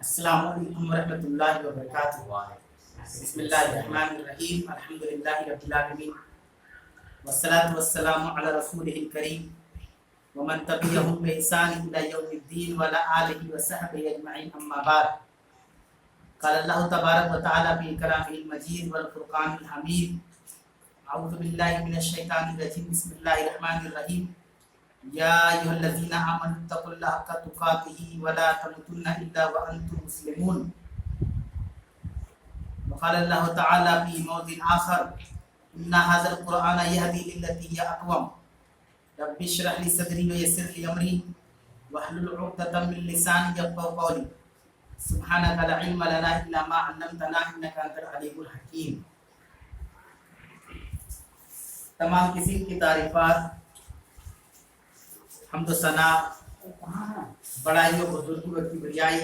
السلام علیکم ورحمۃ اللہ وبرکاتہ۔ بسم اللہ الرحمن الرحیم، الحمد للہ رب العالمین، والصلاة والسلام علی رسولہ الکریم ومن تبعهم بإحسان إلی یوم الدین وعلی آلہ وصحبہ اجمعین، اما بعد۔ قال اللہ تبارک وتعالی فی کلامہ المجید والفرقان الحمید، اعوذ باللہ من الشیطان الرجیم، بسم اللہ الرحمن الرحیم، یا ایھا الذین آمنوا اتقوا اللہ حق تقاتہ ولا تموتن الا وانتم مسلمون۔ وقال اللہ تعالی فی موضع آخر، ان ھذا القرآن یہدی للتی ہی اقوم، رب اشرح لی صدری ویسر لی امری واحلل عقدۃ من لسانی یفقہوا قولی، سبحانک لا علم لنا الا ما علمتنا انک انت العلیم الحکیم۔ تمام قسم کی تعریفات، حمد و ثنا، بڑائی و بزرگی و کبریائی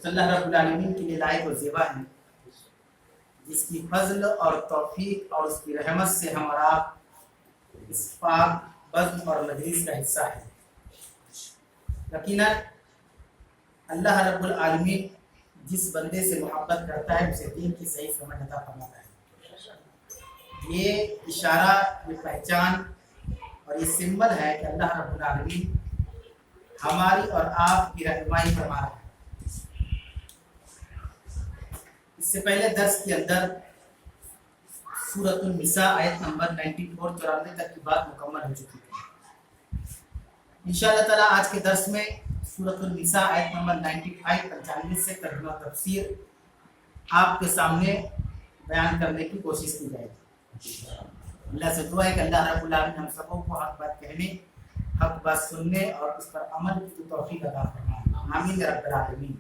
اللہ رب العالمین کے لیے لائق و زیبا ہے، جس کی فضل اور توفیق اور اس کی رحمت سے ہم اور آپ اس پاک بزم اور مجلس کا حصہ ہے۔ یقیناً اللہ رب العالمین جس بندے سے محبت کرتا ہے اسے دین کی صحیح سمجھ عطا فرماتا ہے۔ یہ اشارہ، یہ پہچان اور یہ سمبل ہے کہ اللہ رب العالمین ہماری اور آپ کی رہنمائی فرما رہا ہے۔ اس سے پہلے درس کے اندر سورۃ النساء آیت نمبر 94 تک کی بات مکمل ہو چکی ہے۔ انشاءاللہ تعالیٰ آج کے درس میں سورۃ النساء آیت نمبر 95 سے ترجمہ و تفسیر آپ کے سامنے بیان کرنے کی کوشش کی جائے گی۔ اللہ سے دعا ہے کہ اللہ رب العالمین ہم سبوں کو حق بات کہنے، حق بات سننے اور اس پر عمل کی توفیق عطا فرمائے، آمین یا رب العالمین۔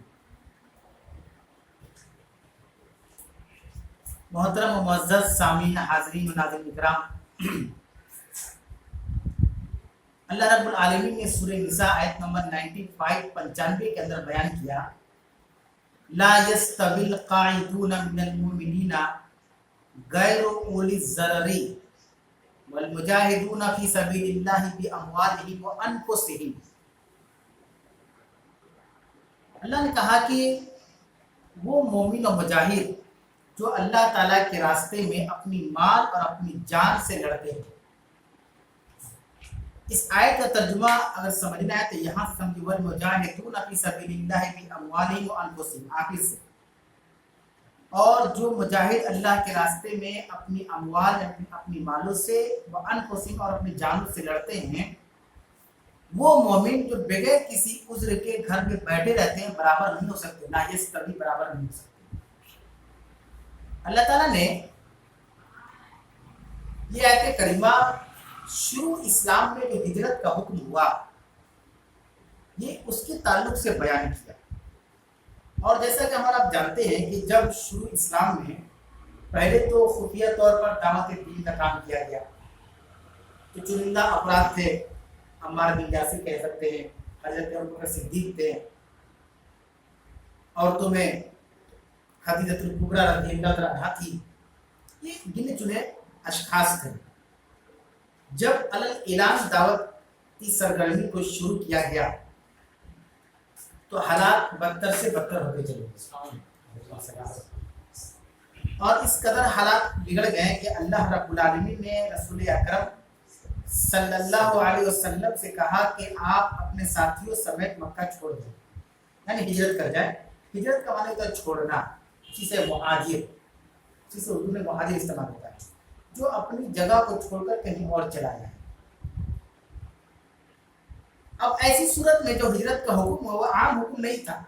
محترم و معزز سامعین، حاضرین و ناظرین اکرام، اللہ رب العالمین نے سورہ نساء آیت نمبر 95 کے اندر بیان کیا، لا یستوی القاعدون من المؤمنین غیر اولی الضرر والمجاہدون فی سبیل اللہ باموالہم وانفسہم۔ اللہ نے کہا کہ وہ مومن و مجاہد جو اللہ تعالیٰ کے راستے میں اپنی مال اور اپنی جان سے لڑتے ہیں۔ اس آیت کا ترجمہ اگر سمجھنا ہے تو یہاں سے سمجھیں، والمجاہدون فی سبیل اللہ باموالہم وانفسہم، آخر سے، اور جو مجاہد اللہ کے راستے میں اپنی اموال، اپنی مالوں سے، وانفسہم اور اپنی جانوں سے لڑتے ہیں، وہ مومن جو بغیر کسی عذر کے گھر میں بیٹھے رہتے ہیں برابر نہیں ہو سکتے، نہ یہ کبھی برابر نہیں ہو سکتے۔ اللہ تعالیٰ نے یہ آیت کریمہ شروع اسلام میں جو ہجرت کا حکم ہوا، یہ اس کے تعلق سے بیان کیا۔ اور جیسا کہ ہمارا آپ جانتے ہیں کہ جب شروع اسلام میں پہلے تو خفیہ طور پر دعوت دین کا کام کیا گیا، تو چنندہ افراد تھے، عمار بن یاسر کہہ سکتے ہیں، حضرت ابوبکر صدیق تھے، عورتوں میں خدیجہ الکبریٰ رضی اللہ عنہا تھی، یہ گنے چنے اشخاص تھے۔ جب اعلان دعوت کی سرگرمی کو شروع کیا گیا تو حالات بدتر سے بدتر ہوتے چلے گئے، اور اس قدر حالات بگڑ گئے کہ اللہ رب العالمین نے رسول اکرم صلی اللہ علیہ وسلم سے کہا کہ آپ اپنے ساتھیوں سمیت مکہ چھوڑ دیں، یعنی ہجرت کر جائیں۔ ہجرت کا معنی ہوتا ہے چھوڑنا، جسے مہاجر، جسے اردو میں مہاجر استعمال ہوتا ہے، جو اپنی جگہ کو چھوڑ کر کہیں اور چلا جائے۔ اب ایسی صورت میں جو ہجرت کا حکم ہوا وہ عام حکم نہیں تھا،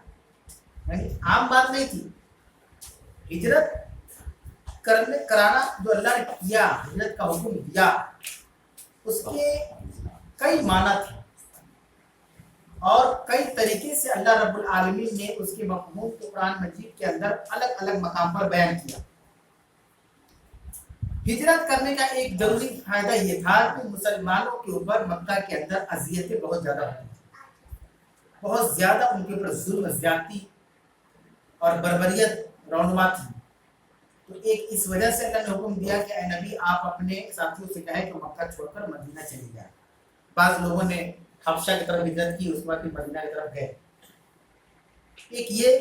یعنی عام بات نہیں تھی۔ ہجرت کرانا جو اللہ نے کیا، ہجرت کا حکم دیا، اس کے کئی معنی تھے اور کئی طریقے سے اللہ رب العالمین نے اس کے مفہوم کو قرآن مجید کے اندر الگ الگ مقام پر بیان کیا۔ ہجرت کرنے کا ایک ضروری فائدہ یہ تھا کہ مسلمانوں کے اوپر مکہ کے اندر اذیتیں بہت زیادہ ہوتی تھیں، بہت زیادہ ان کے اوپر ظلم، زیادتی اور بربریت رونما تھی۔ تو ایک اس وجہ سے اللہ نے حکم دیا کہ اے نبی آپ اپنے ساتھیوں سے کہیں کہ مکہ چھوڑ کر مدینہ چلے جائیں۔ بعض لوگوں نے حبشہ کی طرف ہجرت کی، اس کے بعد مدینہ کی طرف گئے۔ ایک یہ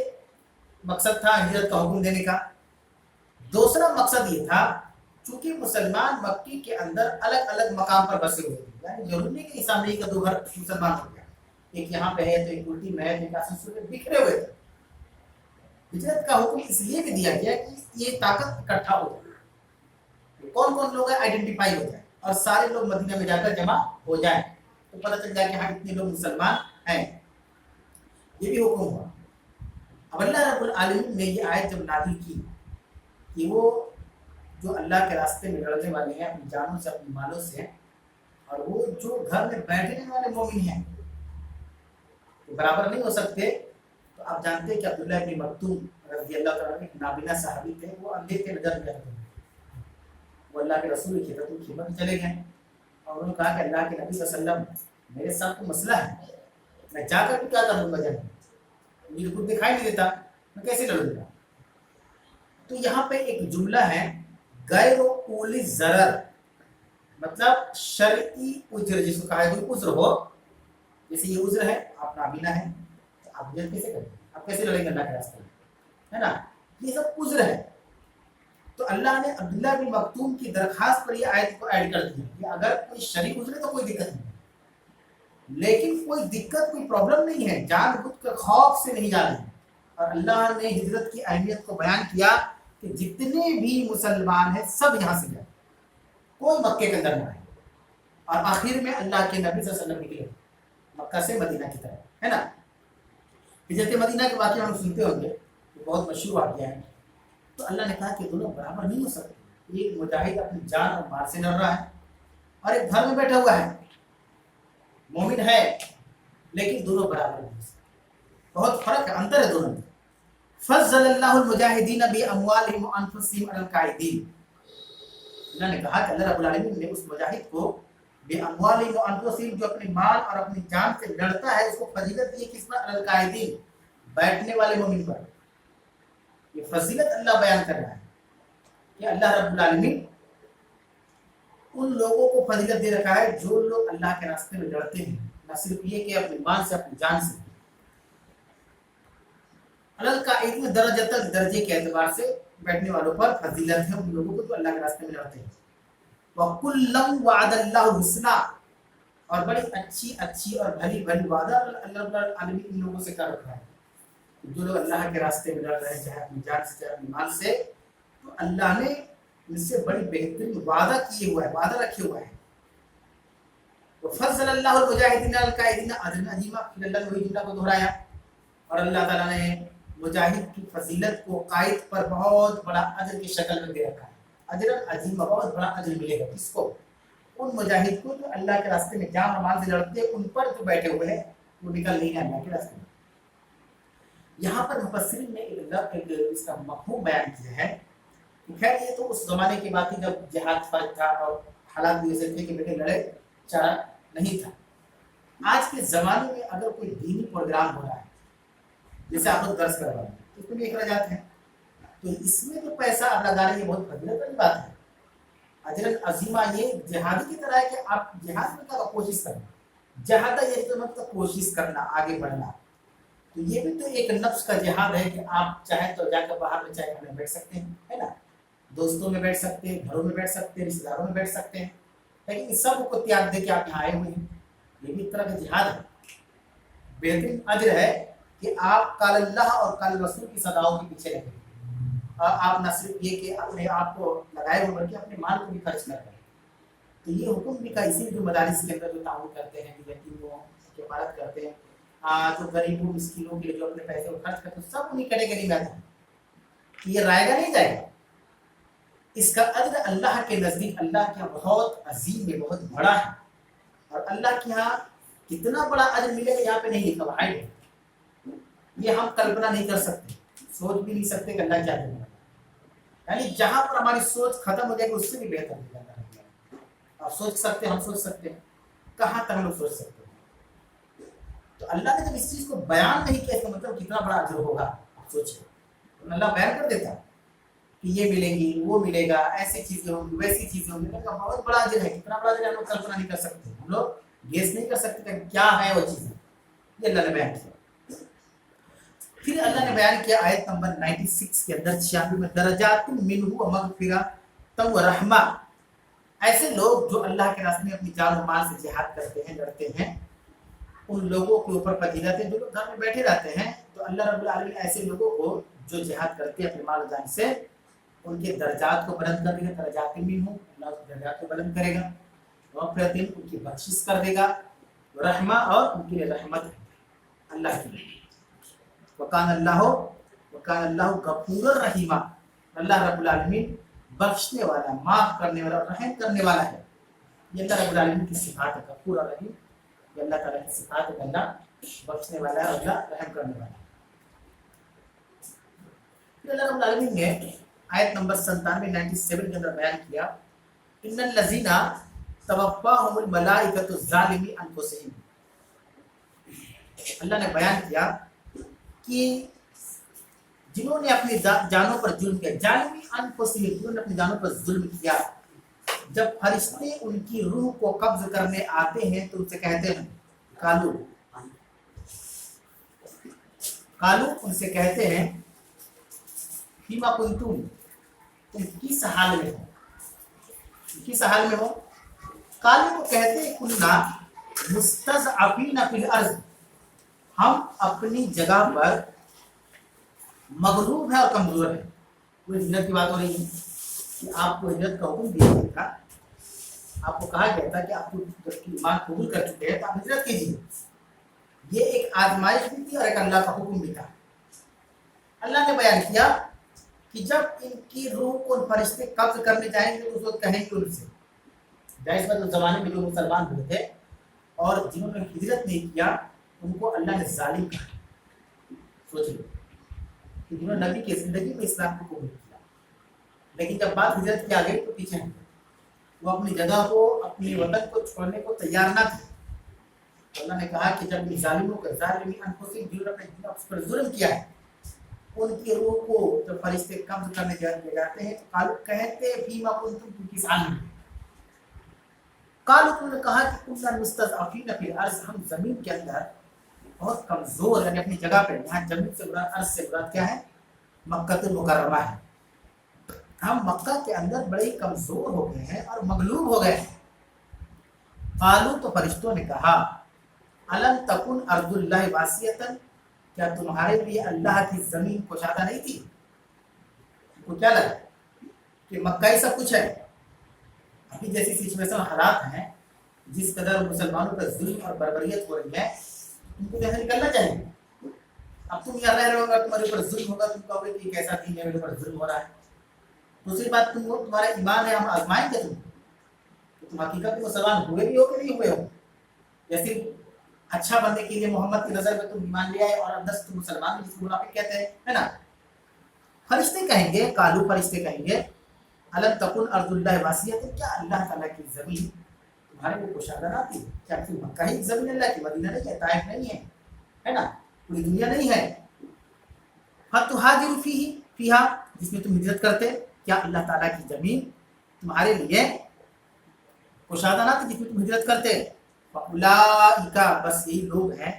مقصد تھا ہجرت کا حکم دینے کا. دوسرا مقصد یہ تھا چونکہ مسلمان مکی کے اندر الگ الگ مقام پر بسے ہوئے تھے، یعنی ضروری نہیں کہ اسلامی کا 2 گھر مسلمان ہو گیا، ایک یہاں پہ ہے تو ایک الٹی میں ہے، ایک آسن سے بکھرے ہوئے تھے. ہجرت کا حکم اس لیے بھی دیا گیا کہ یہ طاقت اکٹھا ہو جائے، کون کون لوگ ہیں آئیڈینٹیفائی ہو جائے اور سارے لوگ مدینہ میں جا کر جمع ہو جائیں تو پتہ چل جائے کہ ہاں اتنے لوگ مسلمان ہیں. یہ بھی حکم ہوا. اب اللہ رب العالمین نے یہ آیت جب نازل کی کہ وہ جو اللہ کے راستے میں لڑنے والے ہیں اپنی جانوں سے اپنی مالوں سے، اور وہ جو گھر میں بیٹھنے والے مومن ہیں برابر نہیں ہو سکتے. تو آپ جانتے ہیں کہ عبداللہ ابن مکتوم رضی اللہ تعالیٰ عنہ ایک نابینا صحابی تھے، وہ اندھے تھے، نظر نہیں آتے، وہ اللہ کے رسول کی خدمت میں چلے گئے اور انہوں نے کہا کہ اللہ کے نبی صلی اللہ علیہ وسلم میرے ساتھ کوئی مسئلہ ہے، میں جا کر بھی کیا کروں گا، جب مجھے خود دکھائی نہیں دیتا میں کیسے لڑوں گا. تو یہاں پہ ایک جملہ ہے غیر اولی ضرر، مطلب شرعی عذر، جس کو کہا ہے کوئی عذر ہو، جیسے یہ عذر ہے آپ نابینا ہے تو آپ جلد کیسے کریں، آپ کیسے لڑیں گے اللہ کے راستے میں، ہے نا، یہ سب عذر ہے. تو اللہ نے عبداللہ بن مکتوم کی درخواست پر یہ آیت کو ایڈ کر دیا کہ اگر کوئی شرعی عذر ہے تو کوئی دقت نہیں، لیکن کوئی دقت کوئی پرابلم نہیں ہے، جان بوجھ کر خوف سے نہیں جا رہے ہیں. اور اللہ نے ہجرت کی اہمیت کو بیان کیا کہ جتنے بھی مسلمان ہیں سب یہاں سے جائیں، کوئی مکے کے اندر نہ آئے. اور آخر میں اللہ کے نبی صلی اللہ علیہ وسلم نکلے مکہ سے مدینہ کی طرف، ہے نا. ہجرت مدینہ کے واقعہ ہم سنتے ہوں گے، بہت مشہور واقعہ ہے. تو اللہ نے کہا کہ دونوں برابر نہیں ہو سکتے، ایک مجاہد اپنی جان اور مال سے لڑ رہا ہے اور ایک گھر میں بیٹھا ہوا ہے مومن ہے، لیکن دونوں برابر نہیں ہو سکتے، بہت فرق ہے، انتر ہے دونوں میں. فضل اللہ المجاہدین باموالہم وانفسہم علی القاعدین. اللہ نے کہا کہ اللہ رب العالمین نے اس مجاہد کو باموالہم وانفسہم جو اپنے مال اور اپنی جان سے لڑتا ہے اس کو فضیلت دی کس پر، علی القاعدین، بیٹھنے والے مومن پر. یہ فضیلت اللہ بیان کر رہا ہے کہ اللہ رب العالمین ان لوگوں کو فضیلت دے رکھا ہے جو لوگ اللہ کے راستے میں لڑتے ہیں، نہ صرف یہ کہ اپنے مال سے اپنی جان سے. الگ کا ایک درجے کے اعتبار سے بیٹھنے والوں پر فضیلت ہے ان لوگوں کو جو اللہ کے راستے میں لڑتے ہیں. وَكُلًّا وَعَدَ اللَّهُ الْحُسْنَىٰ، اور بڑی اچھی اور بھلی وعدہ اللہ رب العالمین ان لوگوں سے کر رکھا ہے جو لوگ اللہ کے راستے میں لڑ رہے ہیں، چاہے اپنی جان سے چاہے اپنے مال سے. تو اللہ نے ان سے بڑی بہترین وعدہ کیے ہوا ہے، وعدہ رکھے ہوا ہے. وَفَضَّلَ اللَّهُ الْمُجَاهِدِينَ عَلَى الْقَاعِدِينَ أَجْرًا عَظِيمًا. پھر اللہ نے وہی جملہ کو دہرایا اور اللہ تعالیٰ نے مجاہد کی فضیلت کو قائد پر بہت بڑا اجر کی شکل میں دے رکھا ہے. اجر عظیم، بہت بڑا اجر ملے گا کس کو، ان مجاہد کو جو اللہ کے راستے میں جان اور مال سے لڑتے ہیں، ان پر جو بیٹھے ہوئے ہیں وہ نکل نہیں ہے اللہ کے راستے میں. یہاں پر مفسرین نے ایک اس کا مفہوم بیان کیا ہے. خیر یہ تو اس زمانے کی بات تھی جب جہاد فرض تھا اور حالات بھی ایسے تھے کہ بیٹے لڑے چارہ نہیں تھا. آج کے زمانے میں اگر کوئی دینی پروگرام ہو رہا ہے، جیسے آپ لوگ درس کر رہے ہیں، تو اس میں بھی اخراجات ہیں، تو اس میں جو پیسہ آپ لگا رہے ہیں بہت فضیلت والی بات ہے. اجر عظیمہ یہ جہادی کی طرح ہے کہ آپ جہاد میں کیا کوشش کرنا، جہاد یہ تو مطلب کوشش کرنا، آگے بڑھنا. تو یہ بھی تو ایک نفس کا جہاد ہے کہ آپ چاہیں تو جا کر باہر میں چاہے ہمیں بیٹھ سکتے ہیں، ہے نا، دوستوں میں بیٹھ سکتے ہیں، گھروں میں بیٹھ سکتے ہیں، رشتے داروں میں بیٹھ سکتے ہیں، لیکن اس سب کو تیاگ دے کے آپ یہاں آئے ہوئے ہیں. یہ بھی ایک طرح کا جہاد ہے. بہترین اجر ہے کہ آپ قال اللہ اور قال رسول کی صداؤں کے پیچھے لگے اور آپ نہ صرف یہ کہ اپنے آپ کو لگائے ہوئے بلکہ اپنے مال کو بھی خرچ نہ کریں. تو یہ حکم بھی کا اسی جو مدارس کے اندر جو تعاون کرتے ہیں، جو یتیموں کی حفاظت کرتے ہیں، جو غریبوں مسکینوں کے جو اپنے پیسے کو خرچ کرتے ہیں، سب انہیں کیٹیگری میں آتے ہیں. یہ رائے گا نہیں جائے گا. اس کا اجر اللہ کے نزدیک اللہ کے بہت عظیم ہے، بہت بڑا ہے. اور اللہ کے یہاں کتنا بڑا اجر ملے گا یہاں پہ نہیں لکھا ہوا ہے. یہ ہم کلپنا نہیں کر سکتے، سوچ بھی نہیں سکتے کہ اللہ کیا دے گا. یعنی جہاں پر ہماری سوچ ختم ہو جائے گی اس سے بھی بہتر ہو جائے گا. آپ سوچ سکتے ہیں، ہم سوچ سکتے ہیں، کہاں تک ہم لوگ سوچ سکتے ہیں. تو اللہ نے جب اس چیز کو بیان نہیں کیا اس کا مطلب کتنا بڑا اجر ہوگا آپ سوچیں. اللہ بیان کر دیتا کہ یہ ملے گی، وہ ملے گا، ایسی چیزیں ہوں گی، ویسی چیزیں ہوں گی. بہت بڑا اجر ہے. کتنا بڑا اجر ہے ہم لوگ کلپنا نہیں کر سکتے، ہم لوگ گیس نہیں کر سکتے کہ کیا ہے وہ چیزیں. یہ اللہ نے بیان کیا. फिर अल्लाह ने बयान किया आयत नंबर 96 के अंदर 96 में, दरजातुम मिनहु व मगफिरतम व रहमा। ऐसे लोग जो अल्लाह के रास्ते में अपनी जान और माल से जिहाद करते हैं, लड़ते हैं, उन लोगों के ऊपर फजीलत है। जो लोग घर में बैठे रहते हैं तो अल्लाह रब्बुल आलमीन ऐसे लोगों को जो जिहाद करते हैं अपने माल और जान से, उनके दर्जात को बुलंद कर देगा। दर्जात मिनहु, अल्लाह उसके दर्जात को बुलंद करेगा। मगफिरतन, उनकी बख्शिश कर देगा। रहमा, और उनके लिए रहमत अल्लाह की। वकान अल्लाह गफूर रहीमा, अल्लाह रब्बुल आलमीन बख्शने वाला, माफ करने वाला, रहम करने वाला है। ये अल्लाह रब्बुल आलमीन की सिफात है, गफूर और रहीम। ये अल्लाह ताला की सिफात है, अल्लाह बख्शने वाला है, अल्लाह रहम करने वाला है। फिर अल्लाह रब्बुल आलमीन ने आयत नंबर 97 97 के अंदर बयान किया, इन्नल लज़ीना तवफ़्फ़ाहुमुल मलाइकतु ज़ालिमी अनफुसिहिम। अल्लाह ने बयान किया कि जिन्होंने अपनी जानों पर जुल्म किया, जालिमी अनफुसिहिम, जिन्होंने अपनी जानों पर जुल्म किया, जब फरिश्ते उनकी रूह को कब्ज करने आते हैं तो उनसे कहते हैं कालू, उनसे कहते हैं फीमा कुंतुम, तुम किस हाल में हो, किस हाल में हो। कालू को कहते हैं कुन्ना मुस्तज़अफ़ीना फिल अर्ज़, हम अपनी जगह पर मगलूब है और कमजोर है। कोई हिजरत की बात हो रही है कि आपको हिजरत का हुक्म दिया गया था, आपको कहा गया था कि आप जबकि ईमान कबूल कर चुके हैं तो आप हिजरत कीजिए। ये एक आजमाइश भी थी और एक अल्लाह का हुक्म भी था। अल्लाह ने बयान किया कि जब इनकी रूह को फरिश्ते कब्ज करने जाएंगे तो उस वक्त कहेंगे उनसे, जाहिर बात उस जमाने में जो मुसलमान हुए थे और जिन्होंने हिजरत नहीं किया उनको अल्लाह ने जालिम कहा। सोचिए कि जिन्होंने नबी की जिंदगी में इस्लाम को कबूल किया, लेकिन जब बात हिजरत की आ गई तो पीछे हट गए। वो अपनी जगह को, अपने वतन को छोड़ने को तैयार ना थे। अल्लाह ने कहा कि जब इन जालिमों के ज़ालिमी अनफुसिहिम, जिन्होंने पर जुल्म किया है, उनकी रूह को जब फरिश्ते कब्ज करने जाते हैं तो कालू कहते फीमा कुंतुम, तुम किस हाल में। कालू, तुमने कहा कि कुन्ना मुस्तज़अफ़ीना फिल अर्ज़, हम जमीन के अंदर बहुत कमजोर, यानी अपनी जगह पे। यहाँ जमीन से मुराद, अर्ज़ से मुराद क्या है, मक्कातुल मुकर्रमा है। हम मक्का के अंदर बड़े ही कमजोर हो गए हैं और मगलूब हो गए हैं। कालू, तो फरिश्तों ने कहा, अलम तकुन अर्दुल्लाहि वासियतन, क्या तुम्हारे लिए अल्लाह की जमीन कुशादा नहीं थी। तो क्या लगा कि मक्का ही सब कुछ है। अभी जैसी सिचुएशन हालात हैं, जिस कदर मुसलमानों पर जुल्म और बर्बरियत हो रही है, तुमको यहाँ निकलना चाहिए। अब तुम यहाँ रह रहे होगा, तुम्हारे ऊपर जुल्म होगा, तुम कहोगे कि कैसा दीन है, मेरे ऊपर जुल्म हो रहा है। दूसरी बात, तुम्हारा ईमान है, हम आजमाएंगे तुम, तो तुम हकीकत में मुसलमान हुए भी हो कि नहीं हुए हो। जैसे अच्छा बनने के लिए मोहम्मद की नजर में तुम ईमान ले आए और अंदर से तुम मुसलमान, जिसको मुनाफिक कहते हैं, है ना। फरिश्ते कहेंगे, कालू फरिश्ते कहेंगे, अलम तकुन अर्दुल्लाहि वासियतन, क्या अल्लाह ताला की जमीन तुम्हारे लिए कुशादा ना थी। क्या फिर मक्का ही जमीन अल्लाह की, मदीना नहीं है, ताइफ नहीं है ना, पूरी दुनिया नहीं है। फतुहाजिरु फीहा, जिसमें तुम हिजरत करते, क्या अल्लाह ताला की जमीन तुम्हारे लिए कुशादा ना थी जिसमें तुम हिजरत करते। फउलाइका, बस यही लोग हैं,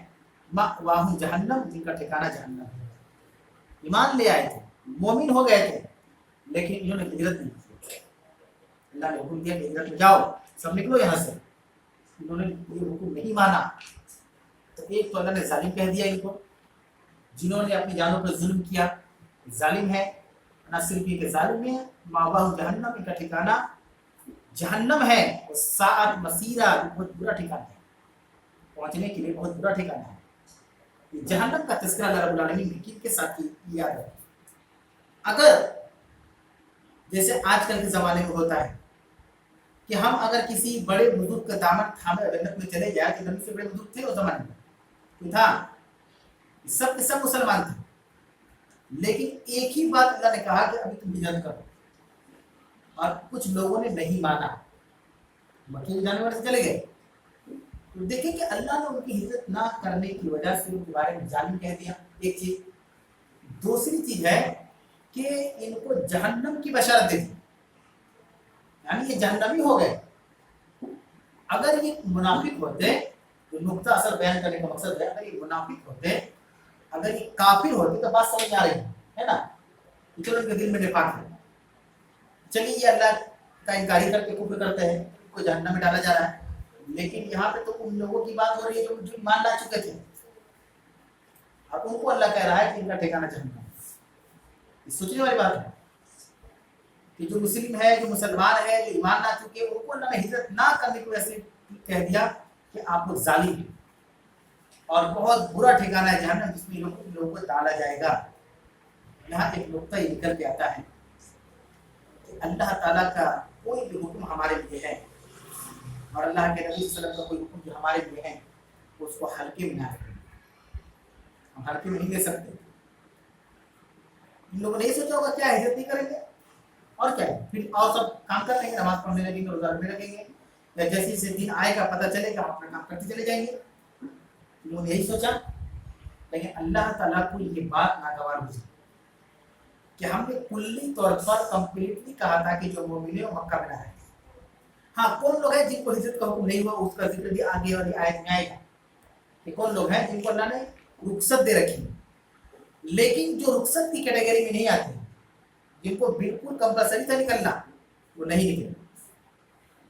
मअवाहुम जहन्नम, जिनका ठिकाना जहन्नम है। ईमान ले आए थे, मोमिन हो गए थे, लेकिन इन्होंने हिजरत नहीं की। अल्लाह ने हुक्म दिया कि हिजरत में जाओ, सब निकलो यहाँ से। इन्होंने ये हुक्म नहीं माना, तो एक तो अल्लाह ने जालिम कह दिया इनको, जिन्होंने अपनी जानों पर जुल्म किया, जालिम है। ना सिर्फ ये जालिम है, मअवाहुम जहन्नम, इनका ठिकाना जहन्नम है। साअत मसीरा, बहुत बुरा ठिकाना है, पहुंचने के लिए बहुत बुरा ठिकाना है। जहन्नम का तज़किरा अल्लाह रब्बुल आलमीन ने किसके साथ याद है। अगर जैसे आजकल के ज़माने में होता है कि हम अगर किसी बड़े बुजुर्ग का दामन थामे जन्नत में चले जाए, तो नबी से बड़े बुजुर्ग थे उस ज़माने में, तो था सब के सब मुसलमान थे, लेकिन एक ही बात अल्लाह ने कहा कि अभी तुम हिजरत करो, और कुछ लोगों ने नहीं माना, मक्के में जाने वाले से चले गए। तो देखें कि अल्लाह ने उनकी हिजरत ना करने की वजह से उनके बारे में जालिम कह दिया, एक चीज। दूसरी चीज है कि इनको जहन्नम की बशारत दे दी, यानी ये जहन्नमी हो गए। अगर ये मुनाफिक होते, जो नुक्ता असल बयान करने का मकसद है, अगर ये मुनाफिक होते अगर ये काफिर होते तो बात समझ आ रही है ना, चलो उनके दिल में निफाक है, चलिए ये अल्लाह का इनकारी करके कुफ्र करते हैं, उनको जहन्नम में डाला जा रहा है। लेकिन यहाँ पे तो उन लोगों की बात हो रही है जो ईमान ला चुके थे, अब उनको अल्लाह कह रहा है कि इनका ठिकाना जहन्नम। सोचने वाली बात है कि जो मुस्लिम है, जो मुसलमान है, जो ईमान ला चुके, उनको अल्लाह ने हिजरत ना करने की वजह से कह दिया कि आप लोग जालिम हैं और बहुत बुरा ठिकाना है जहन्नम, जिसमें लोगों को डाला जाएगा। यहाँ एक नुक्ता ये निकल के आता है कि अल्लाह ताला का कोई भी हुक्म हमारे लिए है और अल्लाह के नबी सल्लल्लाहु अलैहि वसल्लम का कोई हुक्म जो हमारे लिए है उसको हल्के में ना रखें, हम हल्के में नहीं ले सकते। इन लोगों ने सोचा होगा क्या हिजरत नहीं करेंगे और क्या है, फिर और सब काम कर लेंगे, नमाज पढ़ने लगेंगे, रोजा रखने लगेंगे, या जैसे जैसे दिन आएगा पता चलेगा हम अपना काम करते चले जाएंगे। इन लोगों ने यही सोचा। लेकिन अल्लाह ताला को ये बात नागवार हुई कि हमने कुल्ली तौर पर कंप्लीटली कहा था कि जो मोमिन वो मक्का में ना रहे। हाँ, कौन लोग हैं जिनको हिजरत का हुक्म नहीं हुआ, उसका जिक्र भी आगे वाली आयत में आएगा कि कौन लोग हैं जिनको अल्लाह ने रुखसत दे रखी है। लेकिन जो रुखसत की कैटेगरी में नहीं आते, जिनको बिल्कुल कंपलसरी था निकलना, वो नहीं निकले।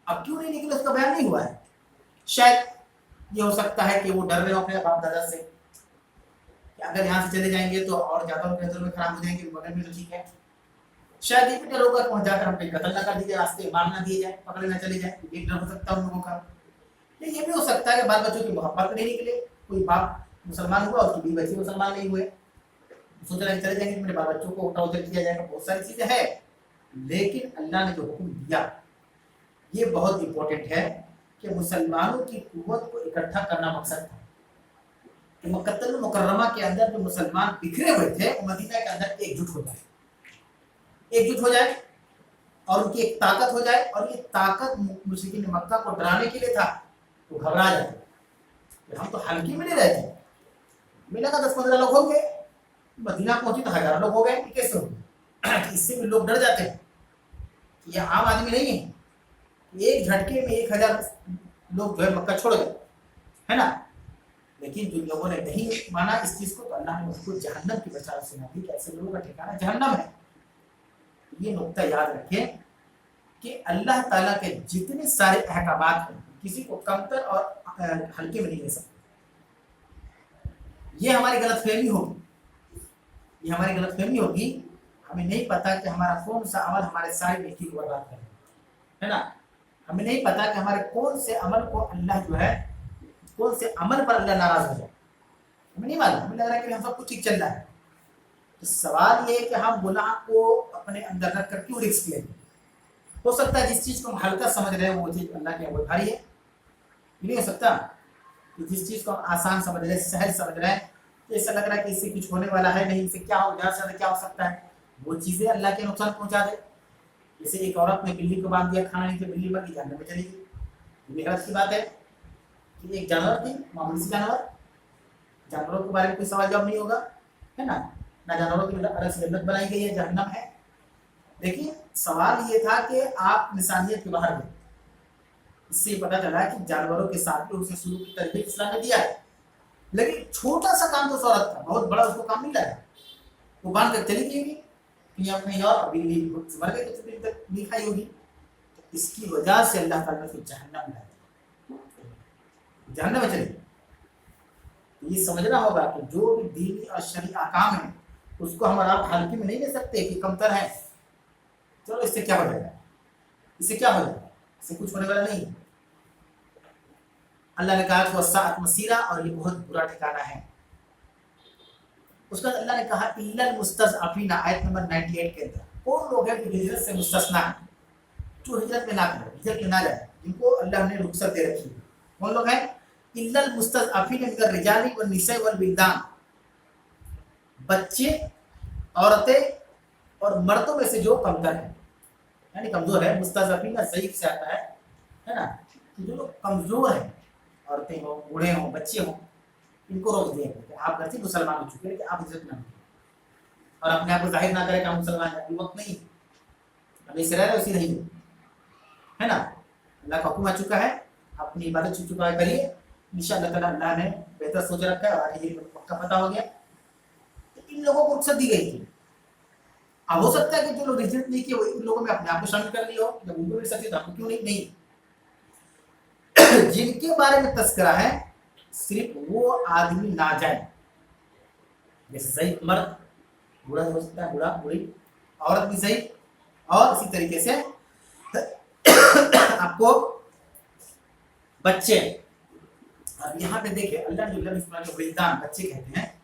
अब क्यों नहीं निकले उसका बयान नहीं हुआ है। शायद ये हो सकता है कि वो डर रहे हो अपने बाप दादा से कि अगर यहाँ से चले जाएंगे तो और ज्यादा उनके नजर में खराब हो जाएंगे, बगल में तो ठीक है। शायद ये भी डर होगा पहुंच जाकर हम कहीं कत्ल ना कर दिए, रास्ते मार ना दिए जाए, पकड़े ना चले जाए, ये डर हो सकता है उन लोगों का। लेकिन ये भी हो सकता है कि बाल बच्चों की मोहब्बत नहीं निकले, कोई बाप मुसलमान हुआ और उसकी बच्चे मुसलमान नहीं हुए, सोच रहे चले जाएंगे, मेरे बाल बच्चों को उठा उधर किया जाएगा, बहुत सारी चीजें हैं। लेकिन अल्लाह ने जो हुक्म दिया ये बहुत इंपॉर्टेंट है कि मुसलमानों की कुव्वत को इकट्ठा करना मकसद था कि मक्कतुल मुकर्रमा के अंदर जो मुसलमान बिखरे हुए थे मदीना के अंदर एकजुट हो जाए और उनकी एक ताकत हो जाए। और ये ताकत मुशरिकीन मक्का को डराने के लिए था, वो घबरा जाते। हम तो हल्की में नहीं रहते, मिला का 10-15 लोग हो गए, मदीना पहुंची तो 1000 लोग हो गए, कैसे हो गए? इससे भी लोग डर जाते हैं कि यह आम आदमी नहीं है, एक झटके में 1000 लोग जो है मक्का छोड़ गए, है ना। लेकिन जिन लोगों ने नहीं माना इस चीज को, तो अल्लाह ने उसको जहन्नम की बशारत सुना दी कि ऐसे लोगों का ठिकाना जहन्नम है। ये नुक्ता याद रखें कि अल्लाह ताला के जितने सारे अहकामात हैं किसी को कमतर और हल्के में नहीं ले सकते। ये हमारी गलतफहमी होगी, हमें नहीं पता कि हमारा कौन सा अमल हमारे सारे नेकी को बर्बाद करे, है ना। हमें नहीं पता कि हमारे कौन से अमल को अल्लाह जो है, कौन से अमल पर अल्लाह नाराज हो जाए, हमें नहीं मालूम। हमें लग रहा है कि हम सब कुछ ठीक चल रहा है। तो सवाल ये है कि हम गुनाह को अपने अंदर रख कर क्यों रिस्क लेंगे। हो सकता है जिस चीज को हम हल्का समझ रहे हैं वो चीज अल्लाह के बहुत भारी है। नहीं हो सकता कि जिस चीज को हम आसान समझ रहे हैं, सहज समझ रहे हैं, तो ऐसा लग रहा है कि इससे कुछ होने वाला है नहीं, इससे क्या हो ज्यादा क्या हो सकता है, वो चीजें अल्लाह के नुकसान पहुंचा दे। जैसे एक औरत ने बिल्ली को बांध दिया, खाना नहीं तो बिल्ली मर गई, जहन्नम में चली गई। ये गलत की बात है कि एक जानवर थी, मामूली सी जानवर, जानवरों के बारे में कोई सवाल जवाब नहीं होगा, है ना। जानवरों की अलग से जन्नत बनाई गई है, जहन्नम है। देखिए सवाल ये था कि आप इंसानियत के बाहर गए, इससे पता चला कि जानवरों के साथ भी उसने शुरू की तरबियत इस्लाम ने दिया है। लेकिन छोटा सा काम तो उस औरत का, बहुत बड़ा उसको काम नहीं लगा। वो बांध कर चली गई अपने और बिल्ली मर गई, कितनी देर तक नहीं खाई होगी। तो इसकी वजह से अल्लाह ताला ने उसको जहन्नम में जहन्नम में चली। ये समझना होगा कि जो भी दीनी और शरई अहकाम है उसको हम आप हल्की में नहीं ले सकते कि कमतर है, चलो इससे क्या हो जाएगा, इससे क्या हो जाएगा, इससे कुछ होने वाला नहीं। अल्लाह ने कहा वस्साअत मसीरा, और ये बहुत बुरा ठिकाना है। उसके बाद अल्लाह ने कहा इल्लल मुस्तज़अफ़ीना, आयत नंबर 98 के अंदर, कौन लोग हैं जो हिजरत से मुस्तस्ना है, जो हिजरत में ना करें, हिजरत में ना जाए, जिनको अल्लाह ने रुखसत दे रखी है। कौन लोग हैं? इल्लल मुस्तज़अफ़ीना मिनर रिजाली वन निसाई वल विल्दान, बच्चे, औरतें और मर्दों में से जो कमतर है, यानी कमजोर है। मुस्तज़अफ़ीना ज़ईफ से आता है ना, कि जो लोग कमजोर हैं, औरतें हो, बूढ़े हों, बच्चे हों, इनको रोक दिया गया। आप घर से मुसलमान हो चुके हैं कि आप हिजरत ना करें और अपने आप को जाहिर ना करें कि हम मुसलमान हैं, अभी वक्त नहीं, अभी से रह रहे उसी नहीं, है ना। अल्लाह का हुक्म आ चुका है, अपनी इबादत छूट चुका है, करिए इंशाअल्लाह ताला। अल्लाह ने बेहतर सोच रखा है और ये पक्का पता हो गया। इन लोगों को रुख्सत दी गई थी। अब हो सकता है कि जो लोग हिजरत नहीं किए उन लोगों में अपने आप को शामिल कर लिया हो, जब उनको भी सकते तो आपको क्यों नहीं। जिनके बारे में तस्करा है सिर्फ वो आदमी ना जाए, जैसे सही मर्द, बूढ़ा हो सकता है, बूढ़ा बूढ़ी, औरत भी सही, और इसी तरीके से आपको बच्चे। अब यहाँ पे देखिए अल्लाह ने जो इस्तेमाल किया विल्दान, बच्चे कहते हैं,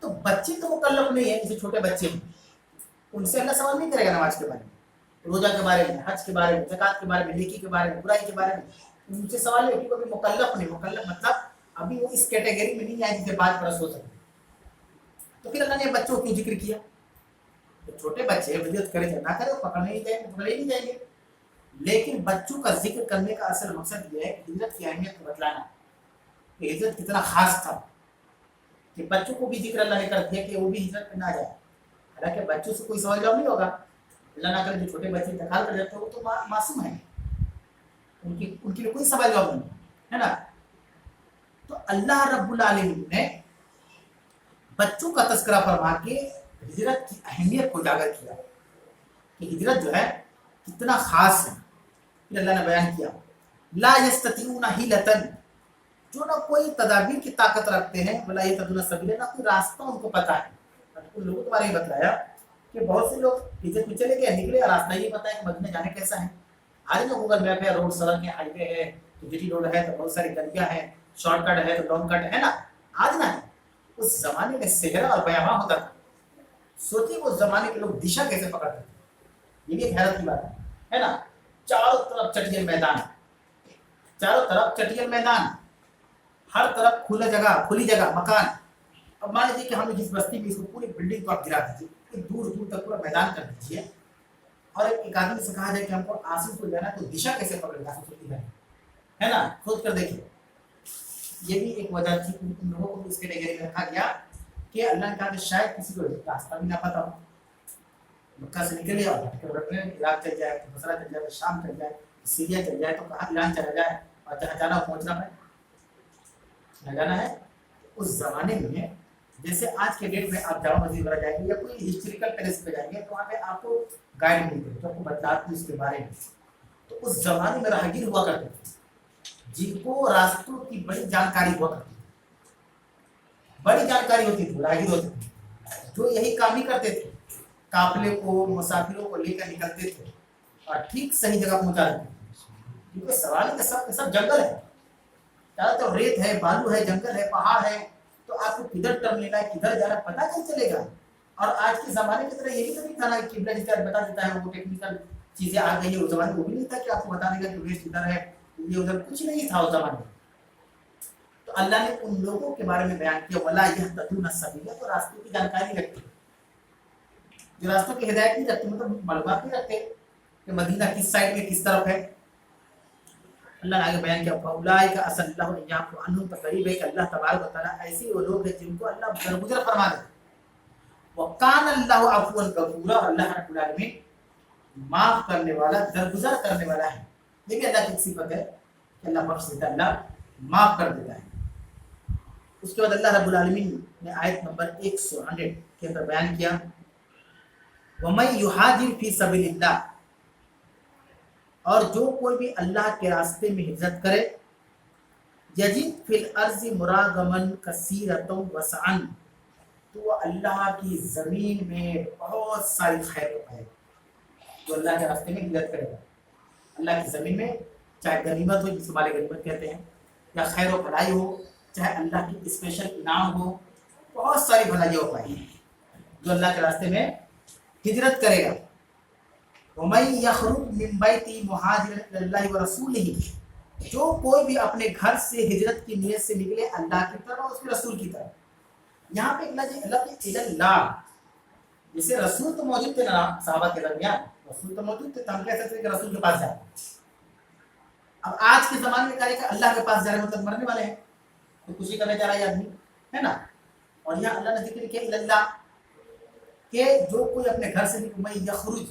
तो बच्चे तो मुकल्लफ नहीं है, जैसे छोटे बच्चे हैं उनसे अल्लाह सवाल नहीं करेगा नमाज के बारे में, रोजा के बारे में, हज के बारे में, ज़कात के बारे में, नेकी के बारे में, बुराई के बारे में, उनसे सवाल है कि वो भी मुकल्लफ नहीं। मुकल्लफ मतलब अभी वो इस कैटेगरी में नहीं आए जिससे 5 बरस हो सकते। तो फिर अल्लाह ने बच्चों क्यों जिक्र किया? तो छोटे बच्चे हिजरत करे या ना करे पकड़ने नहीं जाएंगे, पकड़े नहीं जाएंगे, लेकिन बच्चों का जिक्र करने का असल मकसद ये है कि हिजरत की अहमियत को बतलाना कि हिजरत कितना खास था, कि बच्चों को भी जिक्र अल्लाह ने कर दिया कि वो भी हिजरत पे ना जाए। हालांकि बच्चों से कोई सवाल जवाब नहीं होगा, अल्लाह ना करे जो छोटे बच्चे इंतकाल कर जाते हैं वो तो मासूम है, उनके लिए कोई सवाल जवाब नहीं है ना। तो अल्लाह रब्बुल आलमीन ने बच्चों का तस्करा फरमा के हिजरत की अहमियत को उजागर किया कि हिजरत जो है कितना खास है। फिर अल्लाह ने बयान किया ला यस्ततीऊना हिलतन, जो ना कोई तदाबीर की ताकत रखते हैं, वला यहतदूना सबीला, ना कोई रास्ता उनको पता है। उन लोगों के बारे में बताया कि बहुत से लोग हिजरत में चले गए, निकले, रास्ता ही नहीं पता है कि मदीना जाने कैसा है। आज ना गूगल मैप है, रोड सड़क है, हाईवे है, तो जीटी रोड है तो बहुत सारी गलियां हैं, शॉर्टकट है तो लॉन्ग कट है ना। आज ना उस जमाने में सेहरा और बयामा होता था। सोचिए उस जमाने के लोग दिशा कैसे पकड़ते थे, ये भी एक हैरत की बात है ना। चारों तरफ चटियल मैदान, चारों तरफ चटियल मैदान, हर तरफ खुला जगह, खुली जगह, मकान। अब मान लीजिए कि हमने जिस बस्ती में इसको पूरी बिल्डिंग को आप गिरा दीजिए, दूर दूर तक पूरा मैदान कर दीजिए, और एक आदमी से कहा जाए कि हमको आसिफ को जाना, तो दिशा कैसे पकड़ेगा? है ना, सोच कर देखिए। ये भी एक वजह थी उन लोगों को इस कैटेगरी में रखा गया कि अल्लाह ने कहा कि शायद किसी को रास्ता भी ना पता हो, मक्का से निकले और इराक चल जाए, तो बसरा चल जाए, तो शाम चल जाए, सीरिया चल जाए, तो कहाँ ईरान चला जाए, और जहाँ जाना पहुँचना है न जाना है। उस जमाने में जैसे आज के डेट में आप जामा मस्जिद वगैरह जाएंगे या कोई हिस्टोरिकल प्लेस पे जाएंगे तो वहाँ पे आपको गाइड मिलते हैं, तो आपको बताते हैं उसके बारे में। तो उस जमाने में राहगीर हुआ करते थे जिनको रास्तों की बड़ी जानकारी हुआ करती थी, बड़ी जानकारी होती थी, राहगीर होते थे जो यही काम ही करते थे, काफिले को, मुसाफिरों को लेकर निकलते थे और ठीक सही जगह पहुंचा देते थे। क्योंकि सवाल है कि सब जंगल है, चारों तरफ रेत है, बालू है, जंगल है, पहाड़ है, तो आपको किधर टर्न लेना है, किधर जाना पता नहीं चलेगा। और आज के जमाने की तरह ये भी तो नहीं था ना कि किबला जितना बता देता है, वो टेक्निकल चीजें आ गई है। उस जमाने वो भी नहीं था कि आपको बता देगा कि वेस्ट इधर है, ये उधर, कुछ नहीं था उस जमाने में। तो अल्लाह ने उन लोगों के बारे में बयान किया वला यहतदूना सबीला, तो रास्तों की जानकारी रखते, जो रास्तों की हिदायत नहीं रखते, मतलब मालूमात नहीं रखते कि मदीना किस साइड में किस तरफ है। अल्लाह ने आगे बयान किया फौलाइका असल्लल्लाहु यअफु अन्हुम, तो करीब है कि अल्लाह तबारक व तआला ऐसे वो लोग हैं जिनको अल्लाह दरगुजर फरमा दे। व कान अल्लाहु अफवन गफूरा, अल्लाह रब्बुल आलमीन माफ करने वाला, दरगुजर करने वाला है। ये भी अल्लाह की सिफत है कि अल्लाह बख्श देता है, अल्लाह माफ कर देता है। उसके बाद अल्लाह रब्बुल आलमीन ने आयत नंबर 100 के अंदर बयान किया वमन युहाजिर फी सबीलिल्लाह, और जो कोई भी अल्लाह के रास्ते में हिजरत करे, यजिद फिल अर्ज़ि मुरागमन कसीरतन वसअन, तो वह अल्लाह की ज़मीन में बहुत सारी खैर पाएगा। जो अल्लाह के रास्ते में हिजरत करेगा, अल्लाह की ज़मीन में, चाहे गनीमत हो जिसे माले गनीमत कहते हैं, या खैर व भलाई हो, चाहे अल्लाह की स्पेशल इनाम हो, बहुत सारी भलाई हो पाएगी जो अल्लाह के रास्ते में हिजरत करेगा। वमन यखरुज मिन बैती मुहाजिरन इलल्लाहि व रसूलिही, जो कोई भी अपने घर से हिजरत की नीयत से निकले अल्लाह की तरफ और उसके रसूल की तरफ। यहाँ पे लफ्ज़ इलल्लाह, जैसे रसूल तो मौजूद थे ना सहाबा के दरमियान, रसूल तो मौजूद थे, तो हम कह सकते हैं कि रसूल के पास जाए। अब आज के ज़माने में कहा अल्लाह के पास जा रहे मतलब मरने वाले हैं, तो खुशी करने जा रहा है आदमी, है ना। और यहाँ अल्लाह ने जिक्र किया इलल्लाह के जो कोई अपने घर से निकले, यखरुज,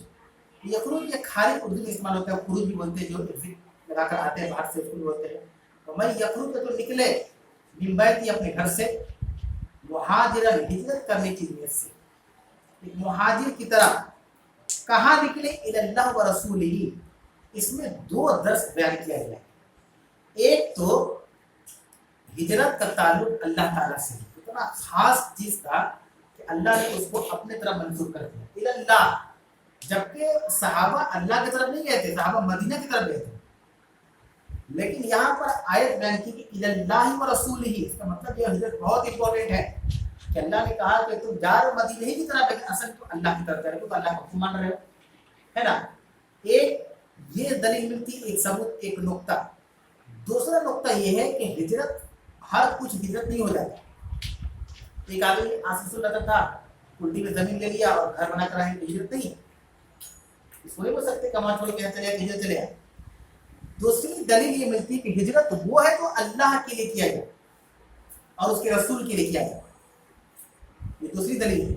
यखरुज ये खारिज उर्दू में इस्तेमाल होता है, खुरूज भी बोलते हैं, जो एग्जिट लगाकर आते हैं बाहर से, उसको बोलते हैं। तो मैं यखरुज तो निकले, मिन बैती अपने घर से, मुहाजिरन हिजरत करने की नीयत से, एक मुहाजिर की तरह कहाँ निकले, इल्लल्लाह व रसूलिही। इसमें दो दर्स बयान किया गया है। एक तो हिजरत का ताल्लुक अल्लाह ताला से, इतना खास चीज था कि अल्लाह ने उसको अपने तरफ मंसूब कर दिया, इल्लल्लाह। जबकि सहाबा अल्लाह की तरफ नहीं गए थे, सहाबा मदीना की तरफ गए थे, लेकिन यहाँ पर आयत बयान की कि इल्लल्लाह व रसूलिही। इसका मतलब यह हिजरत बहुत इंपॉर्टेंट है कि अल्लाह ने कहा कि तुम जा रहे हो मदीने की तरफ, लेकिन असल तो अल्लाह की तरफ जा रहे हो, तो अल्लाह को मान रहे हो, है ना। एक ये दलील मिलती, एक सबूत, एक नुक्ता। दूसरा नुक्ता ये है कि हिजरत हर कुछ हिजरत नहीं हो जाता। एक आदमी आशीष लगा था, उल्टी में जमीन ले लिया और घर बना कर आए, हिजरत नहीं। इसको नहीं बोल सकते कमा छोड़ के चले हिजरत चले आए। दूसरी दलील ये मिलती है कि हिजरत वो है तो अल्लाह के लिए किया जाए और उसके रसूल के लिए किया जाए। ये दूसरी दलील है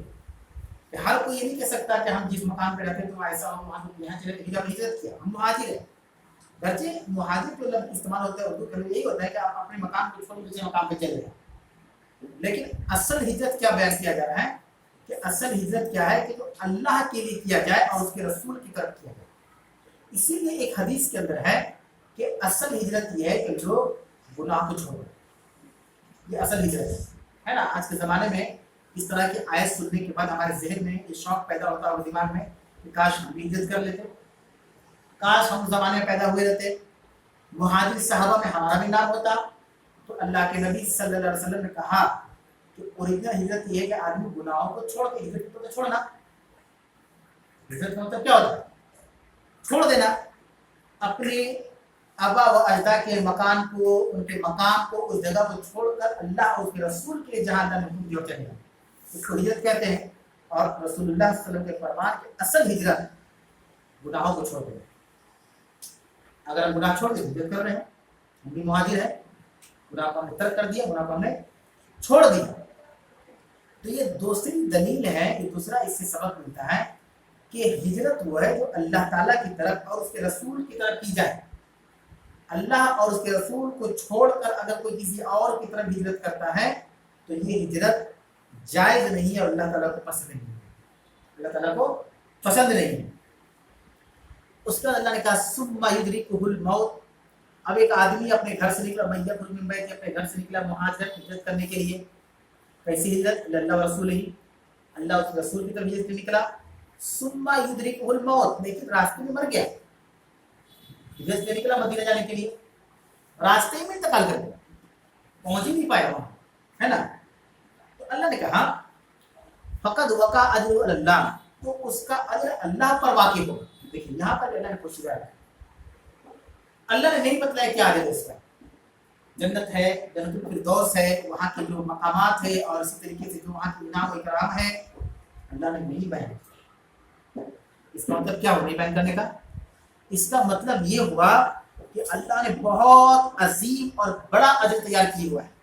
कि हर कोई ये नहीं कह सकता कि हम जिस मकान पे रहते हैं तो ऐसा हो, वहां यहाँ चले हिजरत किया, हम मुहाजिर है। बच्चे मुहाजिर को लफ्ज़ इस्तेमाल होता है उर्दू में, यही होता है कि आप अपने मकान को छोड़ दूसरे मकान पे चले जाए। लेकिन असल हिजरत क्या बयान किया जा रहा है कि असल हिजरत क्या है कि तो अल्लाह के लिए किया जाए और उसके रसूल की तरफ किया जाए। इसीलिए एक हदीस के अंदर है कि असल हिजरत ये है कि लोग गुनाह को छोड़, ये असल हिजरत है ना। आज के ज़माने में इस तरह की आयत सुनने के बाद हमारे जहन में ये शौक पैदा होता है दिमाग में कि काश हम भी हिजरत कर लेते, काश हम उस ज़माने में पैदा हुए रहते, मुहाजिर सहाबा में हमारा भी नाम होता। तो अल्लाह के नबी सल्लल्लाहु अलैहि वसल्लम ने कहा कि ओरिजिनल हिजरत ये है कि आदमी गुनाहों को छोड़ के, हिजरत को तो छोड़ना, हिजरत का मतलब क्या होता है, छोड़ देना अपने आबा व अजदा के मकान को, उनके मकाम को, उस जगह को छोड़कर अल्लाह और उसके रसूल के लिए जहाँ अल्लाह ने हुक्म दिया चलेगा, उसको हिजरत कहते हैं। और रसूलुल्लाह सल्लल्लाहु अलैहि वसल्लम के फरमान के असल हिजरत गुनाहों को छोड़ देना। अगर हम गुनाह छोड़ दें, हिजरत कर रहे हैं, हम भी मुहाजिर है, गुनाह को हमने तर्क कर दिया, गुनाह को हमने छोड़ दिया। तो ये दूसरी दलील है, ये दूसरा इससे सबक मिलता है कि हिजरत वो है जो अल्लाह ताला की तरफ और उसके रसूल की तरफ की जाए। अल्लाह और उसके रसूल को छोड़कर अगर कोई किसी और की तरफ हिजरत करता है तो ये हिजरत जायज़ नहीं है, अल्लाह ताला को पसंद नहीं है, अल्लाह ताला को पसंद नहीं है। उसका अल्लाह ने कहा सुम्मा युदरिकुहुल मौत। अब एक आदमी अपने घर से निकला, मैय्यतुल मिन बैति, अपने घर से निकला मुहाजिर हिजरत करने के लिए। कैसी हिजरत, अल्लाह व रसूल ही, अल्लाह और रसूल की तरफ हिजरत निकला। सुम्मा युदरिकुहुल मौत, लेकिन रास्ते में मर गया। हिजरत से निकला मदीना जाने के लिए, रास्ते में इंतकाल कर गया, पहुंच ही नहीं पाया वहां, है ना। तो अल्लाह ने कहा फकद वका अजरु अल्लाह, तो उसका अजर अल्लाह पर वाक़िफ़ होगा। देखिए यहाँ पर अल्लाह ने पूछा है, अल्लाह ने नहीं बतलाया क्या अजर उसका। जन्नत है, जन्नतुल फिरदौस है, वहाँ के जो मकामात है और इसी तरीके से जो वहाँ की इनाम व इकराम है, अल्लाह ने नहीं बयान किया। इसका मतलब क्या हो नहीं बयान करने का? इसका मतलब ये हुआ कि अल्लाह ने बहुत अजीम और बड़ा अजर तैयार किया हुआ है।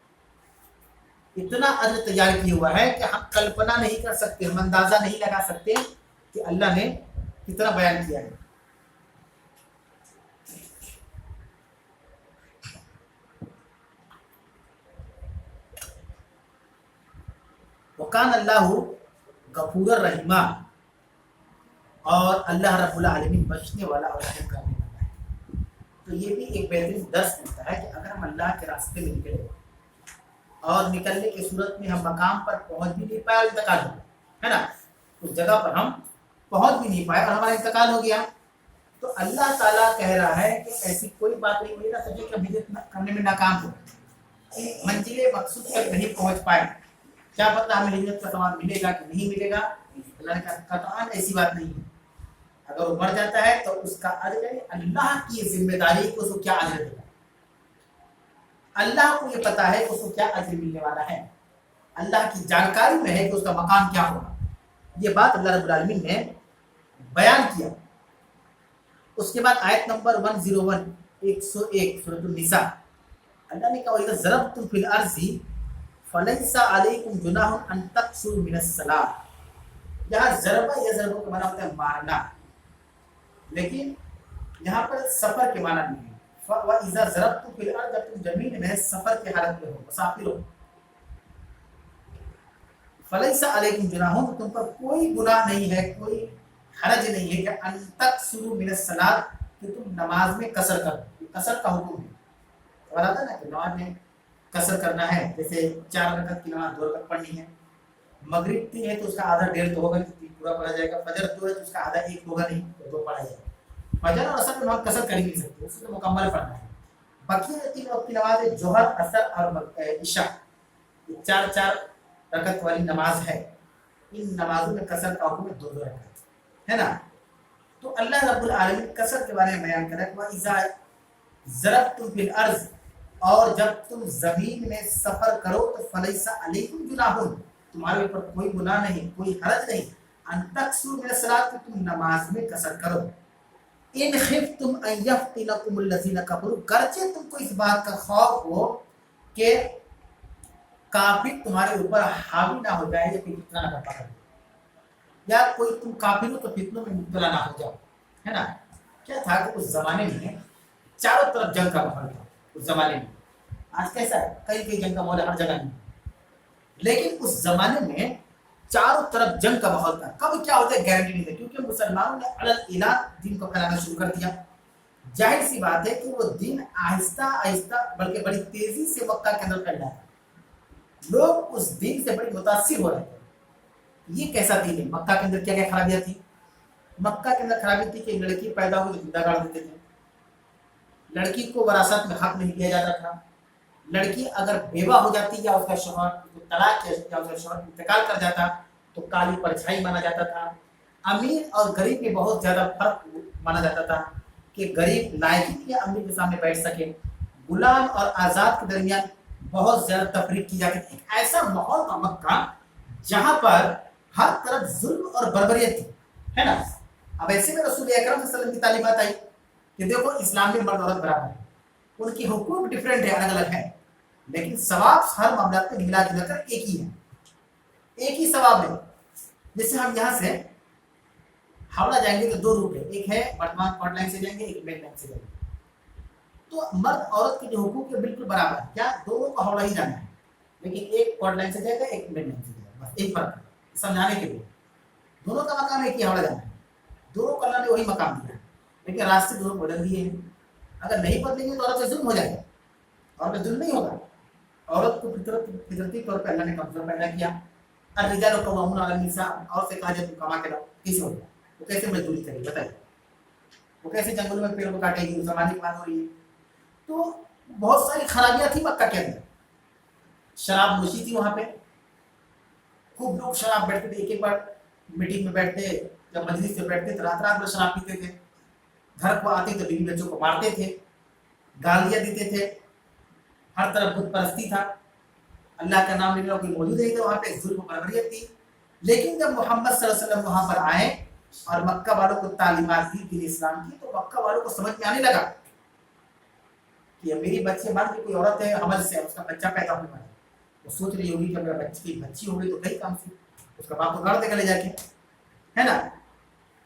इतना अजर तैयार किया हुआ है कि हम कल्पना नहीं कर सकते, हम अंदाजा नहीं लगा सकते कि अल्लाह ने कितना बयान किया है। वकान अल्लाहु गफूर रहीमा, और अल्लाह रब्बुल आलमीन बख्शने वाला और रहम करने वाला है। तो ये भी एक बेहतरीन दर्स मिलता है कि अगर हम अल्लाह के रास्ते में निकले और निकलने की सूरत में हम मकाम पर पहुंच भी नहीं पाए, इंतकाल हो गया, है ना, उस जगह पर हम पहुंच भी नहीं पाए और हमारा इंतकाल हो गया, तो अल्लाह ताला कह रहा है कि ऐसी कोई बात नहीं हुई ना सके कि हिजरत करने में नाकाम हो, मंजिले मकसूद तक नहीं पहुंच पाए। क्या पता हमें हिजरत का सवाब मिलेगा कि नहीं मिलेगा, अल्लाह ने कहा ऐसी बात नहीं है। अगर वो मर जाता है तो उसका अजर अल्लाह की जिम्मेदारी को उसको क्या अजर देगा, अल्लाह को ये पता है कि उसको क्या अजर मिलने वाला है, अल्लाह की जानकारी में है कि उसका मकाम क्या होगा। ये बात अल्लाह रब्बुल आलमीन ने बयान किया। उसके बाद आयत नंबर 101 101 सूरह निसा, अल्लाह ने कहा इज़ा ज़रबतुम फिल अर्ज़ि फलैसा अलैकुम जुनाहुन अन तक़सूरु मिनस सलात। यहाँ ज़रबा या ज़रबा का माना होता है मारना, लेकिन यहाँ पर सफर के माना नहीं है। व इज़ा ज़रबतुम फिल अर्ज़, जब तुम जमीन में सफर की हालत में हो, मुसाफिर हो, فلیس علیکم جناح، تم پر کوئی گناہ نہیں ہے، کوئی حرج نہیں ہے کہ ان تقصروا من الصلاۃ، کہ تم نماز میں قصر کرو، قصر کا حکم ہے، خبر آتا ہے نا کہ نماز میں قصر کرنا ہے، جیسے 4 رکعت کی نماز 2 رکعت پڑھنی ہے، مغرب 3 ہے تو اس کا آدھا 1.5 تو ہوگا نہیں، 3 پورا پڑھا جائے گا، فجر 2 ہے تو اس کا آدھا 1 ہوگا نہیں تو 2 پڑھا جائے گا، فجر اور عصر میں نماز قصر کر ہی نہیں سکتے، اس کو مکمل پڑھنا ہے۔ بقیہ 3 وقت کی نماز ہے، ظہر، عصر اور عشاء، یہ 4 رکعت والی نماز ہے، ان نمازوں میں قصر کا حکم ہے 2 رکعت، ہے نا۔ تو اللہ رب العالمین قصر کے بارے میں بیان کر رہا ہے، وَإِذَا ضَرَبْتُمْ فِي الْأَرْضِ، اور جب تم زمین میں سفر کرو تو فَلَيْسَ عَلَيْكُمْ جُنَاحٌ، تمہارے اوپر کوئی گناہ نہیں، کوئی حرج نہیں، ان تقصروا من الصلاۃ، کہ تم نماز میں قصر کرو، ان خفتم ان یفتنکم الذین کفروا، گرچہ تم کو اس بات کا خوف ہو کہ کافر تمہارے اوپر حاوی نہ ہو جائے، یا کوئی فتنہ نہ پکڑ، یا کوئی تم کافر ہو تو فتنوں میں مبتلا نہ ہو جاؤ، ہے نا۔ کیا تھا کہ اس زمانے میں چاروں طرف جنگ کا ماحول تھا، اس زمانے میں، آج کیسا ہے کئی جنگ کا ماحول ہے ہر جگہ نہیں، لیکن اس زمانے میں چاروں طرف جنگ کا ماحول تھا، کب کیا ہوتا ہے گارنٹی نہیں تھا، کیونکہ مسلمانوں نے علی الاعلان دین کو پھیلانا شروع کر دیا، ظاہر سی بات ہے کہ وہ دین آہستہ آہستہ بلکہ بڑی تیزی سے مکہ کے اندر پھیل رہا تھا، لوگ اس دین سے بڑے متاثر ہو رہے تھے۔ یہ کیسا دین ہے؟ مکہ کے اندر کیا کیا خرابیاں تھی؟ مکہ کے اندر خرابی تھی کہ لڑکی پیدا ہوئی تو زندہ گاڑ دیتے تھے، لڑکی کو وراثت میں حق نہیں دیا جاتا تھا، لڑکی اگر بیوہ ہو جاتی یا اس کا شوہر طلاق یا اس کا شوہر انتقال کر جاتا تو کالی پرچھائی مانا جاتا تھا، امیر اور غریب میں بہت زیادہ فرق مانا جاتا تھا کہ غریب لائق ہی امیر کے سامنے بیٹھ سکے، غلام اور آزاد کے درمیان بہت زیادہ تفریق کی جاتی تھی، ایک ایسا ماحول تھا مکہ جہاں پر ہر طرف ظلم اور بربریت تھی، ہے نا۔ اب ایسے میں رسول اکرم صلی اللہ علیہ وسلم کی تعلیمات آئی کہ دیکھو اسلام میں مرد عورت برابر ہے، ان کی حقوق ڈفرینٹ ہے، الگ الگ ہے، لیکن ثواب ہر معاملات میں ملا جلا کر ایک ہی ہے، ایک ہی ثواب ہے۔ جیسے ہم یہاں سے ہاوڑا جائیں گے تو 2 روٹ ہے، ایک ہے برتمان پورٹ لائن سے جائیں گے، ایک مین لائن سے جائیں گے، تو مرد عورت کے جو حقوق ہے بالکل برابر ہے، کیا دونوں کو ہاوڑا ہی جانا ہے، لیکن ایک پورٹ لائن سے جائے گا، ایک مین لائن سے جائے گا، بس ایک فرق ہے سمجھانے کے لیے، دونوں کا مقام ایک ہی ہاوڑا جانا ہے، دونوں کو اللہ نے وہی مقام دیا ہے، لیکن راستے دونوں بدل دیے ہیں، اگر نہیں بدلیں گے تو عورت سے ظلم ہو جائے گا، عورت پہ ظلم نہیں ہوگا، عورت کو فطرتی طور پہ اللہ نے کمزور پیدا کیا، الرجال قوامون علی النساء، اور سے کہا جائے تم کما کے لاؤ، کیسے ہوگا؟ وہ کیسے مزدوری کرے بتائیے، وہ کیسے جنگلوں میں پیڑ کو کاٹے گی؟ زمانے کی بات ہو رہی ہے۔ تو بہت ساری خرابیاں تھی مکہ کے اندر، شراب نوشی تھی وہاں پہ، خوب لوگ شراب بیٹھتے تھے، ایک ایک بار میٹنگ میں بیٹھتے جب مجلس سے بیٹھتے تو رات رات میں شراب پیتے تھے، گھر کو آتے تو بیوی بچوں کو مارتے تھے، گالیاں دیتے تھے، ہر طرف بت پرستی تھا، اللہ کا نام لینے والا کوئی موجود نہیں تھا وہاں پہ، ظلم و بربریت تھی۔ لیکن جب محمد صلی اللہ علیہ وسلم وہاں پر آئے اور مکہ والوں کو تعلیمات دی دین اسلام کی، تو مکہ والوں کو سمجھ میں آنے لگا کہ میری بچے مان کے کوئی عورت ہے حمل سے، اس کا بچہ پیدا ہونے والا ہے، وہ سوچ رہی ہوگی کہ میرا بچی ہوگی تو کئی کام سے اس کا باپ کو گاڑ دے گا لے جا کے، ہے نا۔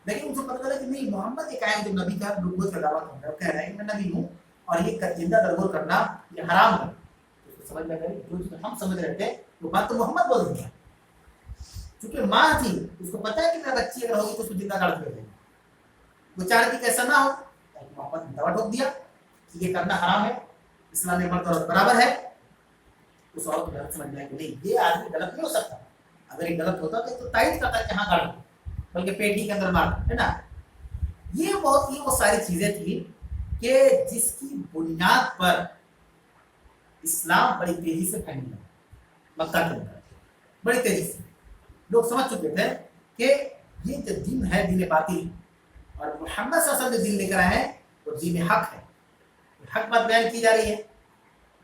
لیکن ان کو پتہ چلا کہ نہیں، محمد ایک آئے جو نبی کا نبوت کا دعویٰ کر رہا ہے، وہ کہہ رہا ہے کہ میں نبی ہوں اور یہ زندہ درگور کرنا یہ حرام ہے، تو سمجھ میں جو ہم سمجھ رہے تھے وہ بات تو محمد بول رہی ہے، چونکہ ماں تھی اس کو پتہ ہے کہ میرا بچی اگر ہوگی تو اس کو زندہ گاڑ دے گا، وہ چاہ رہی کہ ایسا نہ ہو، محمد نے دعویٰ ٹھوک دیا کہ یہ کرنا حرام ہے، اسلام میں مرد عورت برابر ہے۔ اس عورت کو غلط سمجھ میں آیا کہ نہیں، یہ آدمی غلط نہیں ہو سکتا، اگر یہ غلط ہوتا تو تائید کرتا کہ ہاں گاڑ، بلکہ پیٹ ہی کے اندر مار، ہے نا۔ یہ وہ ساری چیزیں تھیں کہ جس کی بنیاد پر اسلام بڑی تیزی سے پھیلنے لگا مکہ کے اندر، بڑی تیزی سے لوگ سمجھ چکے تھے کہ یہ جو دین ہے دین باطل، اور محمد صلی اللہ علیہ وسلم جو دین لے کر آئے ہیں وہ دین حق ہے، حق بات بیان کی جا رہی ہے۔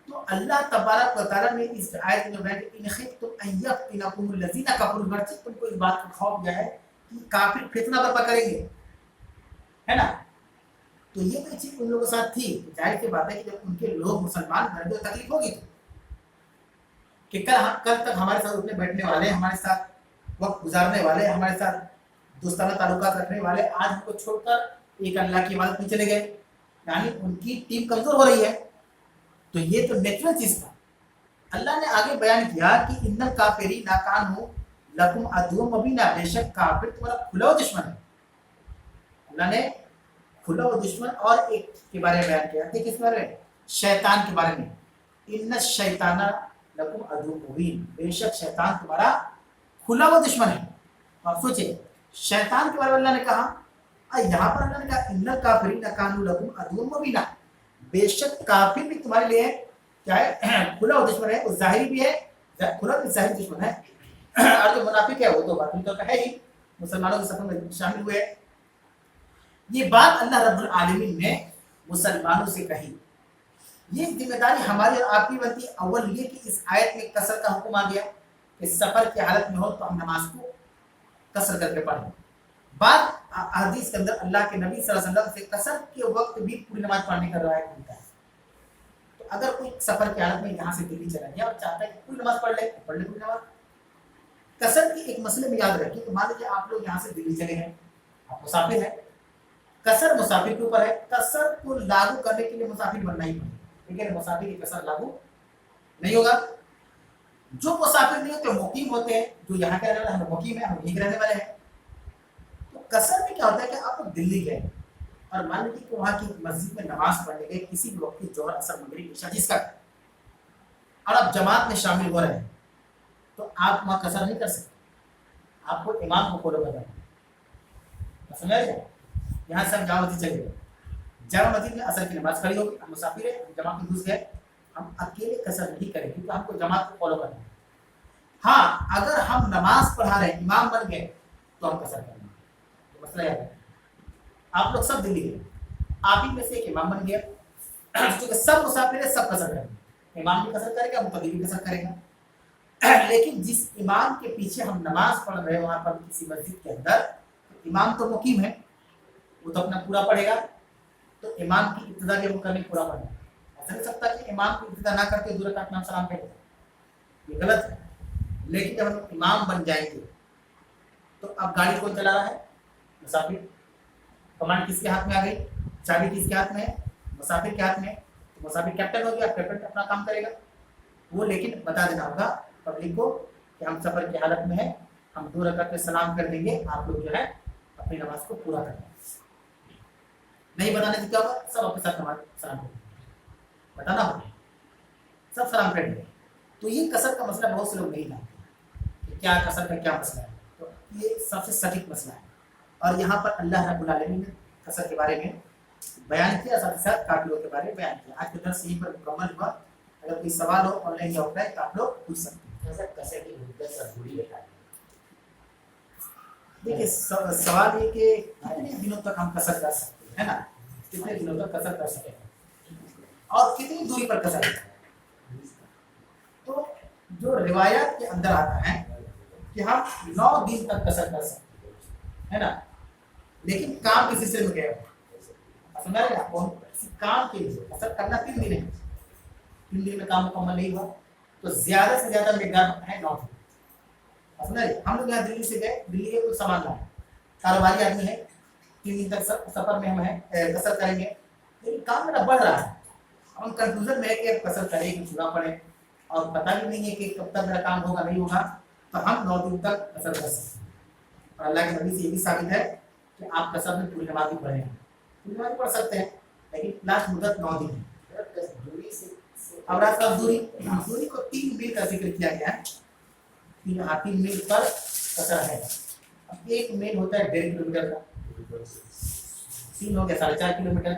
تو اللہ تبارک و تعالیٰ نے اس آیت میں بیان کہ ان خفتم ان یفتنکم الذین کفروا، گرچہ تم کو اس بات کا خوف گیا ہے کہ کافر فتنہ برپا کریں گے، ہے نا۔ تو یہ تو چیز ان لوگوں کے ساتھ تھی، ظاہر سی بات ہے کہ جب ان کے لوگ مسلمان بن گئے تکلیف ہوگی کہ کل تک ہمارے ساتھ اٹھنے بیٹھنے والے، ہمارے ساتھ وقت گزارنے والے، ہمارے ساتھ دوستانہ تعلقات رکھنے والے، آج ہم کو چھوڑ کر ایک اللہ کی عبادت میں چلے گئے، یعنی ان کی ٹیم کمزور ہو رہی ہے۔ تو یہ تو نیچرل چیز تھا۔ اللہ نے آگے بیان کیا کہ ان الکافرین کانوا लकुम अदुव्वुम मुबीना, बेशक काफिर तुम्हारा खुला हुआ दुश्मन है। अल्लाह ने खुला हुआ दुश्मन और एक के बारे में बयान किया। देखिए किस बारे में? शैतान के बारे में। इन्ना शैताना लकुम अदुव्वुम मुबीन, बेशक शैतान तुम्हारा खुला हुआ दुश्मन है। आप सोचिए शैतान के बारे में अल्लाह ने कहा, यहाँ पर अल्लाह ने कहा इन्ना काफिरीन कानू लकुम अदुव्वुम मुबीना, बेशक काफिर भी तुम्हारे लिए क्या है? खुला हुआ दुश्मन है। वो जाहिरी भी है, खुला भी जाहिर दुश्मन है, और जो मुनाफिक है वो तो बातिल तो है ही, मुसलमानों के सफर में शामिल हुए। ये बात अल्लाह रब्बुल आलमीन ने मुसलमानों से कही। ये जिम्मेदारी हमारी और आपकी बनती है। अव्वल ये कि इस आयत में कसर का हुक्म आ गया कि सफर की हालत में हो तो हम नमाज को कसर करके पढ़ें। बाद हदीस के अंदर अल्लाह के नबी सल्लल्लाहु अलैहि वसल्लम से कसर के वक्त भी पूरी नमाज पढ़ने का रवायत मिलता है। तो अगर कोई सफर की हालत में यहाँ से दिल्ली चला गया और चाहता है कि पूरी नमाज पढ़ ले पूरी नमाज। कसर के एक मसले में याद रखिए, मान लीजिए आप लोग यहाँ से दिल्ली चले हैं, आप मुसाफिर हैं, कसर मुसाफिर के ऊपर है। कसर को लागू करने के लिए मुसाफिर बनना ही पड़ेगा, ठीक है? मुसाफिर की कसर लागू नहीं होगा। जो मुसाफिर नहीं होते मुकीम होते हैं, जो यहाँ के रहने वाले, हम मुकीम है, हम यहीं के रहने वाले हैं। तो कसर में क्या होता है कि आप दिल्ली गए और मान लीजिए कि वहाँ की मस्जिद में नमाज पढ़ने गए, किसी भी वक्त की जोहर असर मगरिब इशा जिसका, और आप जमात में शामिल हो रहे हैं, तो आप वहाँ कसर नहीं कर सकते, आपको इमाम को फॉलो करना है। समझ आएगा? यहाँ से हम जामा मस्जिद चले गए, जामा मस्जिद में असर की नमाज खड़ी होगी, हम मुसाफिर है, हम जमात में घुस गए, हम अकेले कसर नहीं करेंगे क्योंकि हमको जमात को फॉलो करना है। हाँ, अगर हम नमाज पढ़ा रहे हैं, इमाम बन गए, तो हम कसर करेंगे। तो मसला याद है। आप लोग सब दिल्ली गए, आप ही में से एक इमाम बन गया, क्योंकि सब मुसाफिर है, सब कसर करेंगे, इमाम भी कसर करेगा, मुक़द्दी भी कसर करेगा। लेकिन जिस इमाम के पीछे हम नमाज पढ़ रहे हैं वहां पर किसी मस्जिद के अंदर, तो इमाम तो मुकीम है, वो तो अपना पूरा पढ़ेगा, तो इमाम की इब्तिदा भी हम करने पूरा पढ़ना। ऐसा नहीं सकता कि इमाम की इब्तिदा ना करके दूर रकात नाम सलाम करें, ये गलत है। लेकिन जब हम इमाम बन जाएंगे तो अब गाड़ी कौन चला रहा है? मुसाफिर। कमांड किसके हाथ में आ गई? चाबी किसके हाथ में है? मुसाफिर के हाथ में। तो मुसाफिर कैप्टन हो गया, कैप्टन अपना काम करेगा वो, लेकिन बता देना होगा पब्लिक को कि हम सफर की हालत में है, हम 2 रकात में सलाम कर देंगे, आप लोग जो है अपनी नमाज को पूरा करें। नहीं बताने से क्या होगा? सब अपने साथ नमाज सलाम करेंगे, बताना होगा, सब सलाम करेंगे। तो ये कसर का मसला बहुत से लोग नहीं जानते कि क्या कसर का क्या मसला है, तो ये सबसे सटीक मसला है। और यहाँ पर अल्लाह रब्बुल आलमीन ने कसर के बारे में बयान किया, साथ ही साथ काफिरों के बारे में बयान किया। आज के दर्स यहीं पर मुकम्मल हुआ। अगर कोई सवाल हो ऑनलाइन या ऑफलाइन तो आप लोग पूछ सकते हैं। कसर की मुद्दत अधूरी बताइए। देखिए सवाल ये कि कितने दिनों तक हम कसर कर सकते हैं, है ना? कितने दिनों तक कसर कर सकते हैं और कितनी दूरी पर कसर। तो जो रिवायत के अंदर आता है कि हम 9 दिन तक कसर कर सकते हैं, है ना? लेकिन काम के सिलसिले में क्या समझ रहे हैं? काम के लिए कसर करना 3 दिन है, 3 दिन में काम मुकम्मल नहीं हुआ तो ज्यादा से ज्यादा मिकदार है 9 दिन। समझ रहे? हम लोग यहाँ दिल्ली से गए, दिल्ली के कुछ सामान लाए, कारोबारी आदमी है, 3 दिन तक सफर में हम है कसर करेंगे, लेकिन काम मेरा बढ़ रहा है। हम कंफ्यूजन में है कि कसर करें कि छुड़ा पड़े, और पता भी नहीं है कि कब तक मेरा काम होगा नहीं होगा, तो हम 9 दिन तक कसर कर सकते हैं। और अल्लाह के नबी से ये भी साबित है कि आप कसर में पूरी नमाज भी पढ़ें, पूरी नमाज पढ़ सकते हैं, लेकिन लास्ट मुद्दत 9 दिन है। अब रात का दूरी को 3 मील का जिक्र किया गया है, 3 मील पर कसर है। अब 1 मील होता है 1.5 किलोमीटर का, 3 हो गया 4.5 किलोमीटर,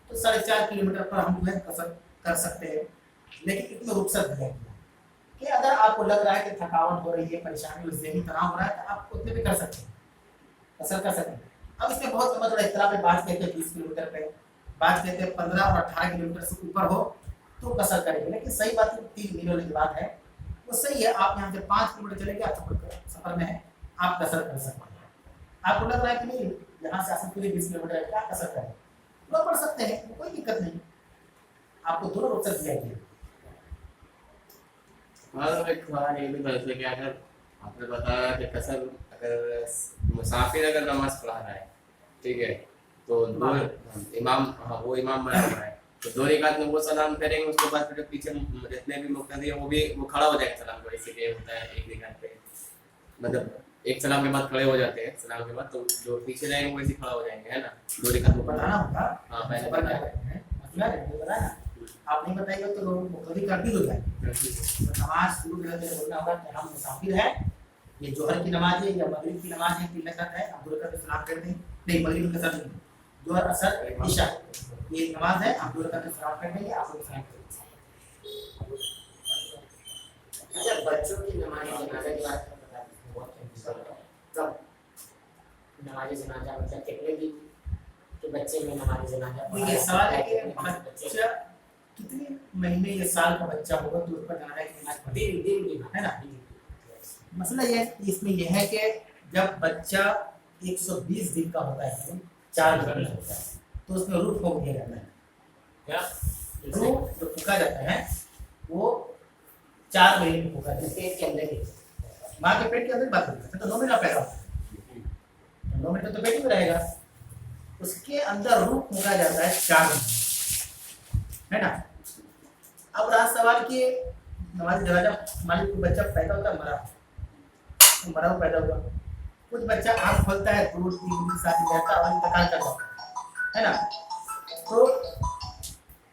तो 4.5 किलोमीटर पर हम जो है कसर कर सकते हैं। लेकिन इसमें रुखसत दिया गया कि अगर आपको लग रहा है कि थकावट हो रही है, परेशानी और ज़हनी तनाव हो रहा है, तो आप उतने भी कर सकते हैं, कसर कर सकते हैं। अब इसमें बहुत समझ रहा इतना पे बात कहते हैं 20 किलोमीटर पे, बात कहते हैं 15 और 18 किलोमीटर से ऊपर हो तो कसर करेंगे। लेकिन सही बात है 3 मील वाली बात है वो सही है। आप यहाँ से 5 किलोमीटर चले गए, आप सफर में है, आप कसर कर सकते हैं। आपको लग रहा है कि नहीं यहाँ से आसन पूरे 20 किलोमीटर है, क्या कसर करें, वो पढ़ सकते हैं, कोई दिक्कत नहीं। आपको दोनों रुखसत दिया गया। एक सवाल ये भी था कि अगर आपने बताया कि कसर अगर मुसाफिर अगर नमाज पढ़ा रहा है, ठीक है, तो इमाम वो इमाम बना हुआ है, तो 2 रकात में वो सलाम करेंगे, उसके बाद फिर पीछे जितने भी मुक्तदी है वो खड़ा हो जाएगा सलाम को, ऐसे होता है 1 रकात पे। मतलब एक सलाम के बाद खड़े हो जाते हैं, सलाम के बाद तो जो पीछे रहेंगे वो ऐसे खड़ा हो जाएंगे, है ना, दो रकात में बताना होगा। हाँ पहले सफर क्या बताया। करते हैं, मसला है, मुझे बताया ना। आप नहीं बताइएगा तो लोग मुख्तलिफ कर भी हो जाएंगे। तो नमाज शुरू करते हुए बोलना होगा कि हम मुसाफिर हैं, ये जोहर की नमाज है या मगरिब की नमाज है, 3 रकात है, आप 2 रकात सलाम कर दें, नहीं मगरिब के साथ नहीं, जोहर असर इशा ये नमाज है, आप 2 रकात सलाम कर देंगे, आप लोग सलाम कर देंगे। अच्छा, बच्चों की नमाज जनाजा की बात बता दीजिए। कब नमाज जनाजा मतलब कितने दिन के बच्चे में नमाज जनाजा तो ये सवाल है कि बच्चा कितने महीने या साल का बच्चा होगा तो उस पर जनाजा की नमाज पढ़ी दिन है ना। मसला ये इसमें यह है कि जब बच्चा 120 दिन का होता है, 4 महीने होता है, तो उसमें रूह फूंक दिया जाता है। क्या रूह जो फूंका जाता है वो 4 महीने में फूंका जाता है। पेट के अंदर ही माँ के पेट के अंदर बात करते हैं तो 9 महीना पैदा होता है, 9 महीने तो पेट में रहेगा, उसके अंदर रूह फूंका जाता है 4 महीने, है ना। अब रहा सवाल कि नमाज जनाजा मालिक को बच्चा पैदा होता है मरा, तो मरा हुआ पैदा हुआ, कुछ बच्चा आँख खोलता है 2-3 दिन के साथ रहता है और इंतकाल कर जाता है ना। तो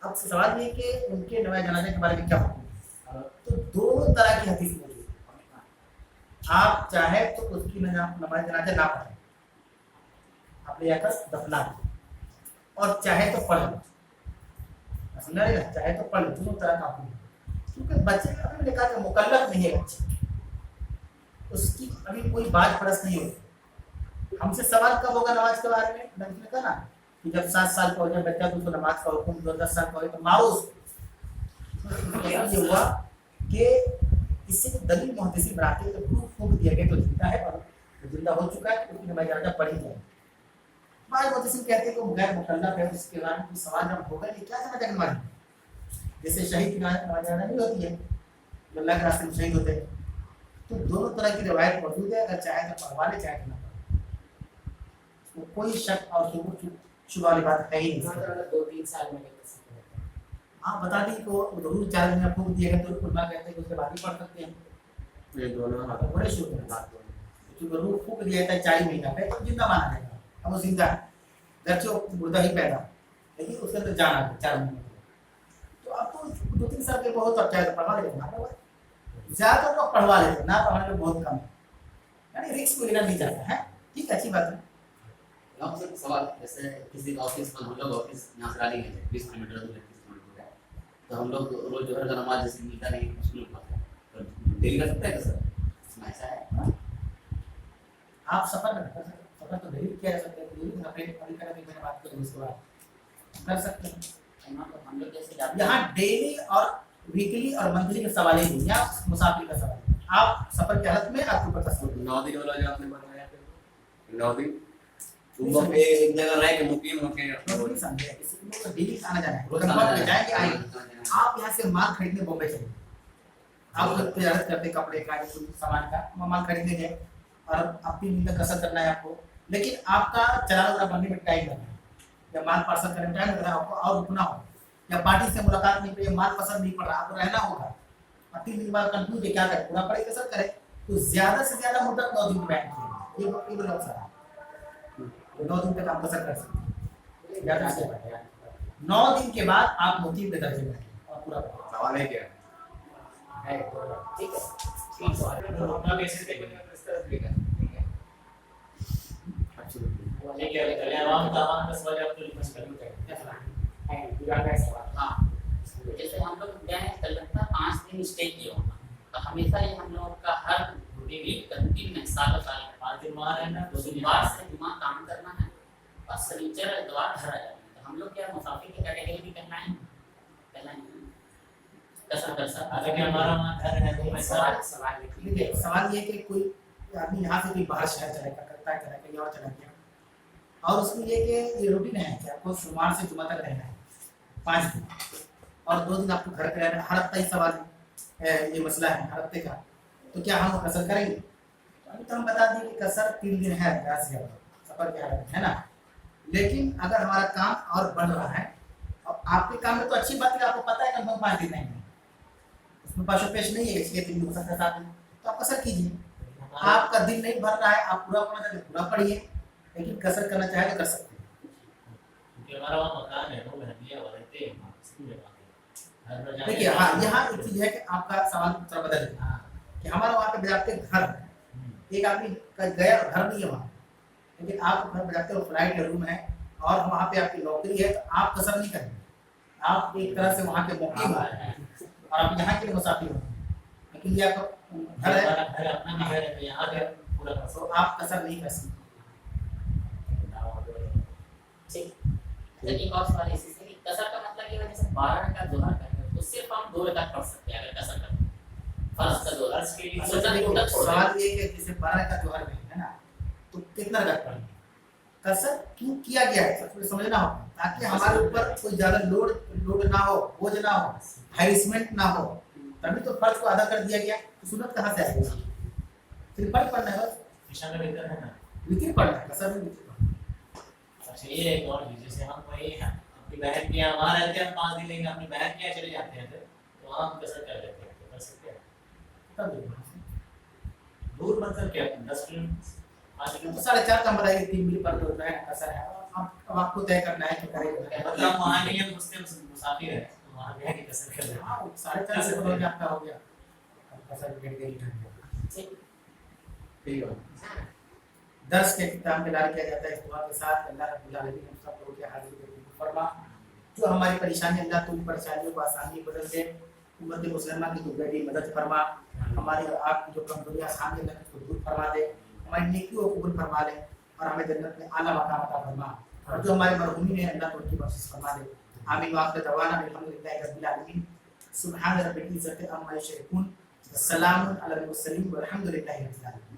अब सवाल ये कि उनके नमाज जनाजे के बारे में क्या होगा। तो दोनों तरह की हदीस मौजूद है। आप चाहे तो उसकी नमाज जनाजा ना पढ़ें, आप ले जाकर दफना दें, और चाहे तो पढ़ लें, समझा रहे ना, चाहे तो पढ़ लें, दोनों तरह का हुक्म है। क्योंकि बच्चे का अभी लिखा कि मुकल्लफ नहीं है बच्चे, उसकी अभी कोई बात परस नहीं होती। हमसे सवाल कब होगा नमाज के बारे में, नबी ने कहा ना कि जब 7 साल का हो जाए बच्चा तो उसको नमाज का हुक्म दो, 10 साल का हो तो मारो उसको। तो ये हुआ कि इससे दलील मुहद्दिसीन बनाते हैं, तो प्रूफ फूंक दिया गया तो जिंदा है और जिंदा हो चुका है, उसकी नमाज जनाजा पढ़ी जाए। बाद मुहद्दिसीन कहते हैं कि गैर मुकल्लफ है, उसके बारे में सवाल जब होगा ये क्या समझ आगे मानी, जैसे शहीद की नमाज जनाजा नहीं होती है, अल्लाह के रास्ते में शहीद होते हैं। तो दोनों तरह की रिवायत मौजूद है, अगर चाहे तो पढ़वा ले, चाहे तो ना पढ़े, तो कोई शक और शुबह वाली बात है ही नहीं। 2-3 साल में हाँ बता दी को जरूर 4 महीना फूक दिएगा तो उलमा कहते हैं कि उसके बाद ही पढ़ सकते हैं, ये दोनों तो बड़े शुरू है बात। क्योंकि रूह फूक दिया था 4 महीना पे तो जिंदा माना जाएगा, अब वो जिंदा है, गरचे वो मुर्दा ही पैदा, लेकिन उसके अंदर जान आ गई 4 महीने। तो अब तो 2-3 साल के बहुत, अब चाहे तो पढ़वा लेते ना पढ़वा, ज्यादातर लोग पढ़वा लेते, ना पढ़वाने में बहुत कम है, यानी रिस्क को लेना नहीं चाहता है। ठीक है, अच्छी बात है। सवाल जैसे किसी ऑफिस में हम लोग ऑफिस यहाँ से आ रही है 20 किलोमीटर दूर है, तो हम लोग रोज जोहर का नमाज जैसे मिलता नहीं स्कूल में तो डेली कर सकते हैं सर, ऐसा है। आप सफर में कर सकते हैं, सफर तो डेली किया जा सकता है, डेली अपने अभी करने की मैंने बात करी उसके बाद कर सकते हैं। हम लोग जैसे जाते यहाँ डेली और वीकली और मंथली के सवाल ही नहीं, यहाँ मुसाफिर का सवाल है। आप सफर की हालत में आपके ऊपर तस्वीर 9 दिन वाला जो आपने बताया, 9 दिन वो पे एक जगह रह के मुकीम होके नहीं समझे, किसी को डेली आना जाना है, कंफर्ट में जाएंगे आएंगे। आप यहाँ से माल खरीदने बॉम्बे चले, आप लोग तैयार करते कपड़े का या कोई सामान का, माल खरीदने गए और अब 3 दिन तक कसर करना है आपको, लेकिन आपका चलाना वगैरह बनने में टाइम लग रहा है या माल पार्सल करने में टाइम लग रहा है आपको, और रुकना हो या पार्टी से मुलाकात नहीं हुई, माल पसंद नहीं पड़ रहा, आपको रहना होगा और 3 दिन बाद कंफ्यूज है क्या करें, पूरा पड़े कसर करें, तो ज्यादा से ज्यादा मुद्दत 9 दिन की बैठ की ये लोग सारा 9 दिन तक आप कसर कर सकते हैं। ज्यादा से 9 दिन के बाद आप मुकीम के दर्जे में और पूरा सवाल है क्या है। ठीक है, ठीक सवाल अपना बेसिस पे ठीक है वाले क्या चले आवाम का सवाल आप तो लिखना शुरू करें क्या सवाल है पूरा का सवाल। हां, तो जैसे हम लोग गए कलकत्ता 5 दिन स्टे किया होगा, तो हमेशा ये हम लोग का हर वीक कंटिन्यू में साल 5 दिन वहां रहना, तो सोमवार से जुमा काम करना है और शनिचर इतवार घर आ जाना है। तो हम लोग क्या मुसाफिर की कैटेगरी में करना है, पहला नहीं कसर कर सकता है कि हमारा वहां घर है। तो सवाल देखिए सवाल ये कि कोई आदमी यहाँ से कोई बाहर शहर चलेगा, कलकत्ता चला गया और चला गया, और उसमें ये कि ये रूटीन है कि आपको सोमवार से जुमा तक रहना है 5 दिन, और 2 दिन आपको घर पे रहना है। हर हफ्ता ही सवाल है, ये मसला है हर हफ्ते का, तो क्या हम कसर करेंगे? अभी तो हम बता दें कि कसर 3 दिन है सफर के हालत में, है ना। लेकिन अगर हमारा काम और बढ़ रहा है, अब आपके काम में तो अच्छी बात है, आपको पता है कि हम 5 दिन नहीं है, उसमें पाशो पेश नहीं है, इसलिए 3 दिन हो सकता है 7 दिन, तो आप कसर कीजिए। آپ کا دل نہیں بھر رہا ہے, آپ پورا پڑھنا چاہتے پورا پڑھیے, لیکن کسر کرنا چاہے تو کر سکتے ہیں. کیونکہ ہمارا وہاں مکان ہے وہ بہنیا والے تھے دیکھیے ہاں یہاں ایک چیز ہے کہ آپ کا سوال تھوڑا بدل ہے کہ ہمارا وہاں پہ بجاتے گھر ہے, ایک آدمی کا گیا گھر نہیں ہے وہاں, لیکن آپ گھر بجاتے ہو فلائٹ یا روم ہے اور وہاں پہ آپ کی نوکری ہے, تو آپ کسر نہیں کریں گے, آپ ایک طرح سے وہاں کے مقیم ہیں اور آپ یہاں کے لیے مسافر ہو, لیکن یہ آپ کا گھر ہے تو آپ کسر نہیں کر سکتے. ایک اور سوال اسی سے, کسر کا مطلب یہ ہے جیسے 12 رکعت ظہر کرتے ہیں تو صرف ہم 2 رکعت پڑھ سکتے ہیں اگر کسر کرتے ہیں فرض کا ظہر کے لیے سوال یہ ہے کہ جیسے 12 کا جوہر میں ہے نا, تو کتنا رکعت پڑھیں گے, کسر کیوں کیا گیا ہے سمجھنا ہوگا تاکہ ہمارے اوپر کوئی زیادہ لوڈ نہ ہو, بوجھ نہ ہو, ہیرسمنٹ نہ ہو, تبھی تو فرض کو ادا کر دیا گیا. سنت کہاں سے آئے گی, پھر فرض پڑھنا ہے, بس وتر پڑھنا ہے, کسر میں وتر پڑھنا ہے. اچھا یہ ایک اور چیز, جیسے ہم وہی اپنی بہن کے یہاں وہاں رہتے ہیں, ہم 5 دن لیں گے, اپنی بہن کے یہاں چلے جاتے ہیں تو وہاں ہم کسر کر لیتے ہیں, کر سکتے ہیں دور مطلب کیا 10 کلومیٹر 5 کلومیٹر 4.5 کم بتائیے, 3 میل پر جو ہے کسر ہے, اب آپ کو طے کرنا ہے کہ کرے گا. مطلب ہم وہاں نہیں ہیں, مسافر ہیں, وہاں گیا کہ کسر کر لیتے ہیں. 4.5 سے بدل کے آپ کا ہو گیا, کسر گھٹ گئی. ٹھیک ہے. درس کے اختتام کے اعلان کیا جاتا ہے اس دعا کے ساتھ, اللہ رب العالمین ہم سب لوگوں کے حاضر کو فرما, جو ہماری پریشانی اللہ تو ان پریشانیوں کو آسانی بدل دے, امت مسلمہ کی تو بڑی مدد فرما, ہماری اور آپ کی جو کمزوریاں سامنے اللہ کو دور فرما دے, ہماری نیکیوں کو قبول فرما دے اور ہمیں جنت میں اعلیٰ مقام عطا فرما, اور جو ہمارے مرحومین ہیں اللہ کو ان کی بخشش فرما دے. آمین وآخر دعوانا الحمدللہ رب العالمین, سبحان ربک العزت عما یصفون, السلام علی المرسلین والحمد للہ رب العالمین.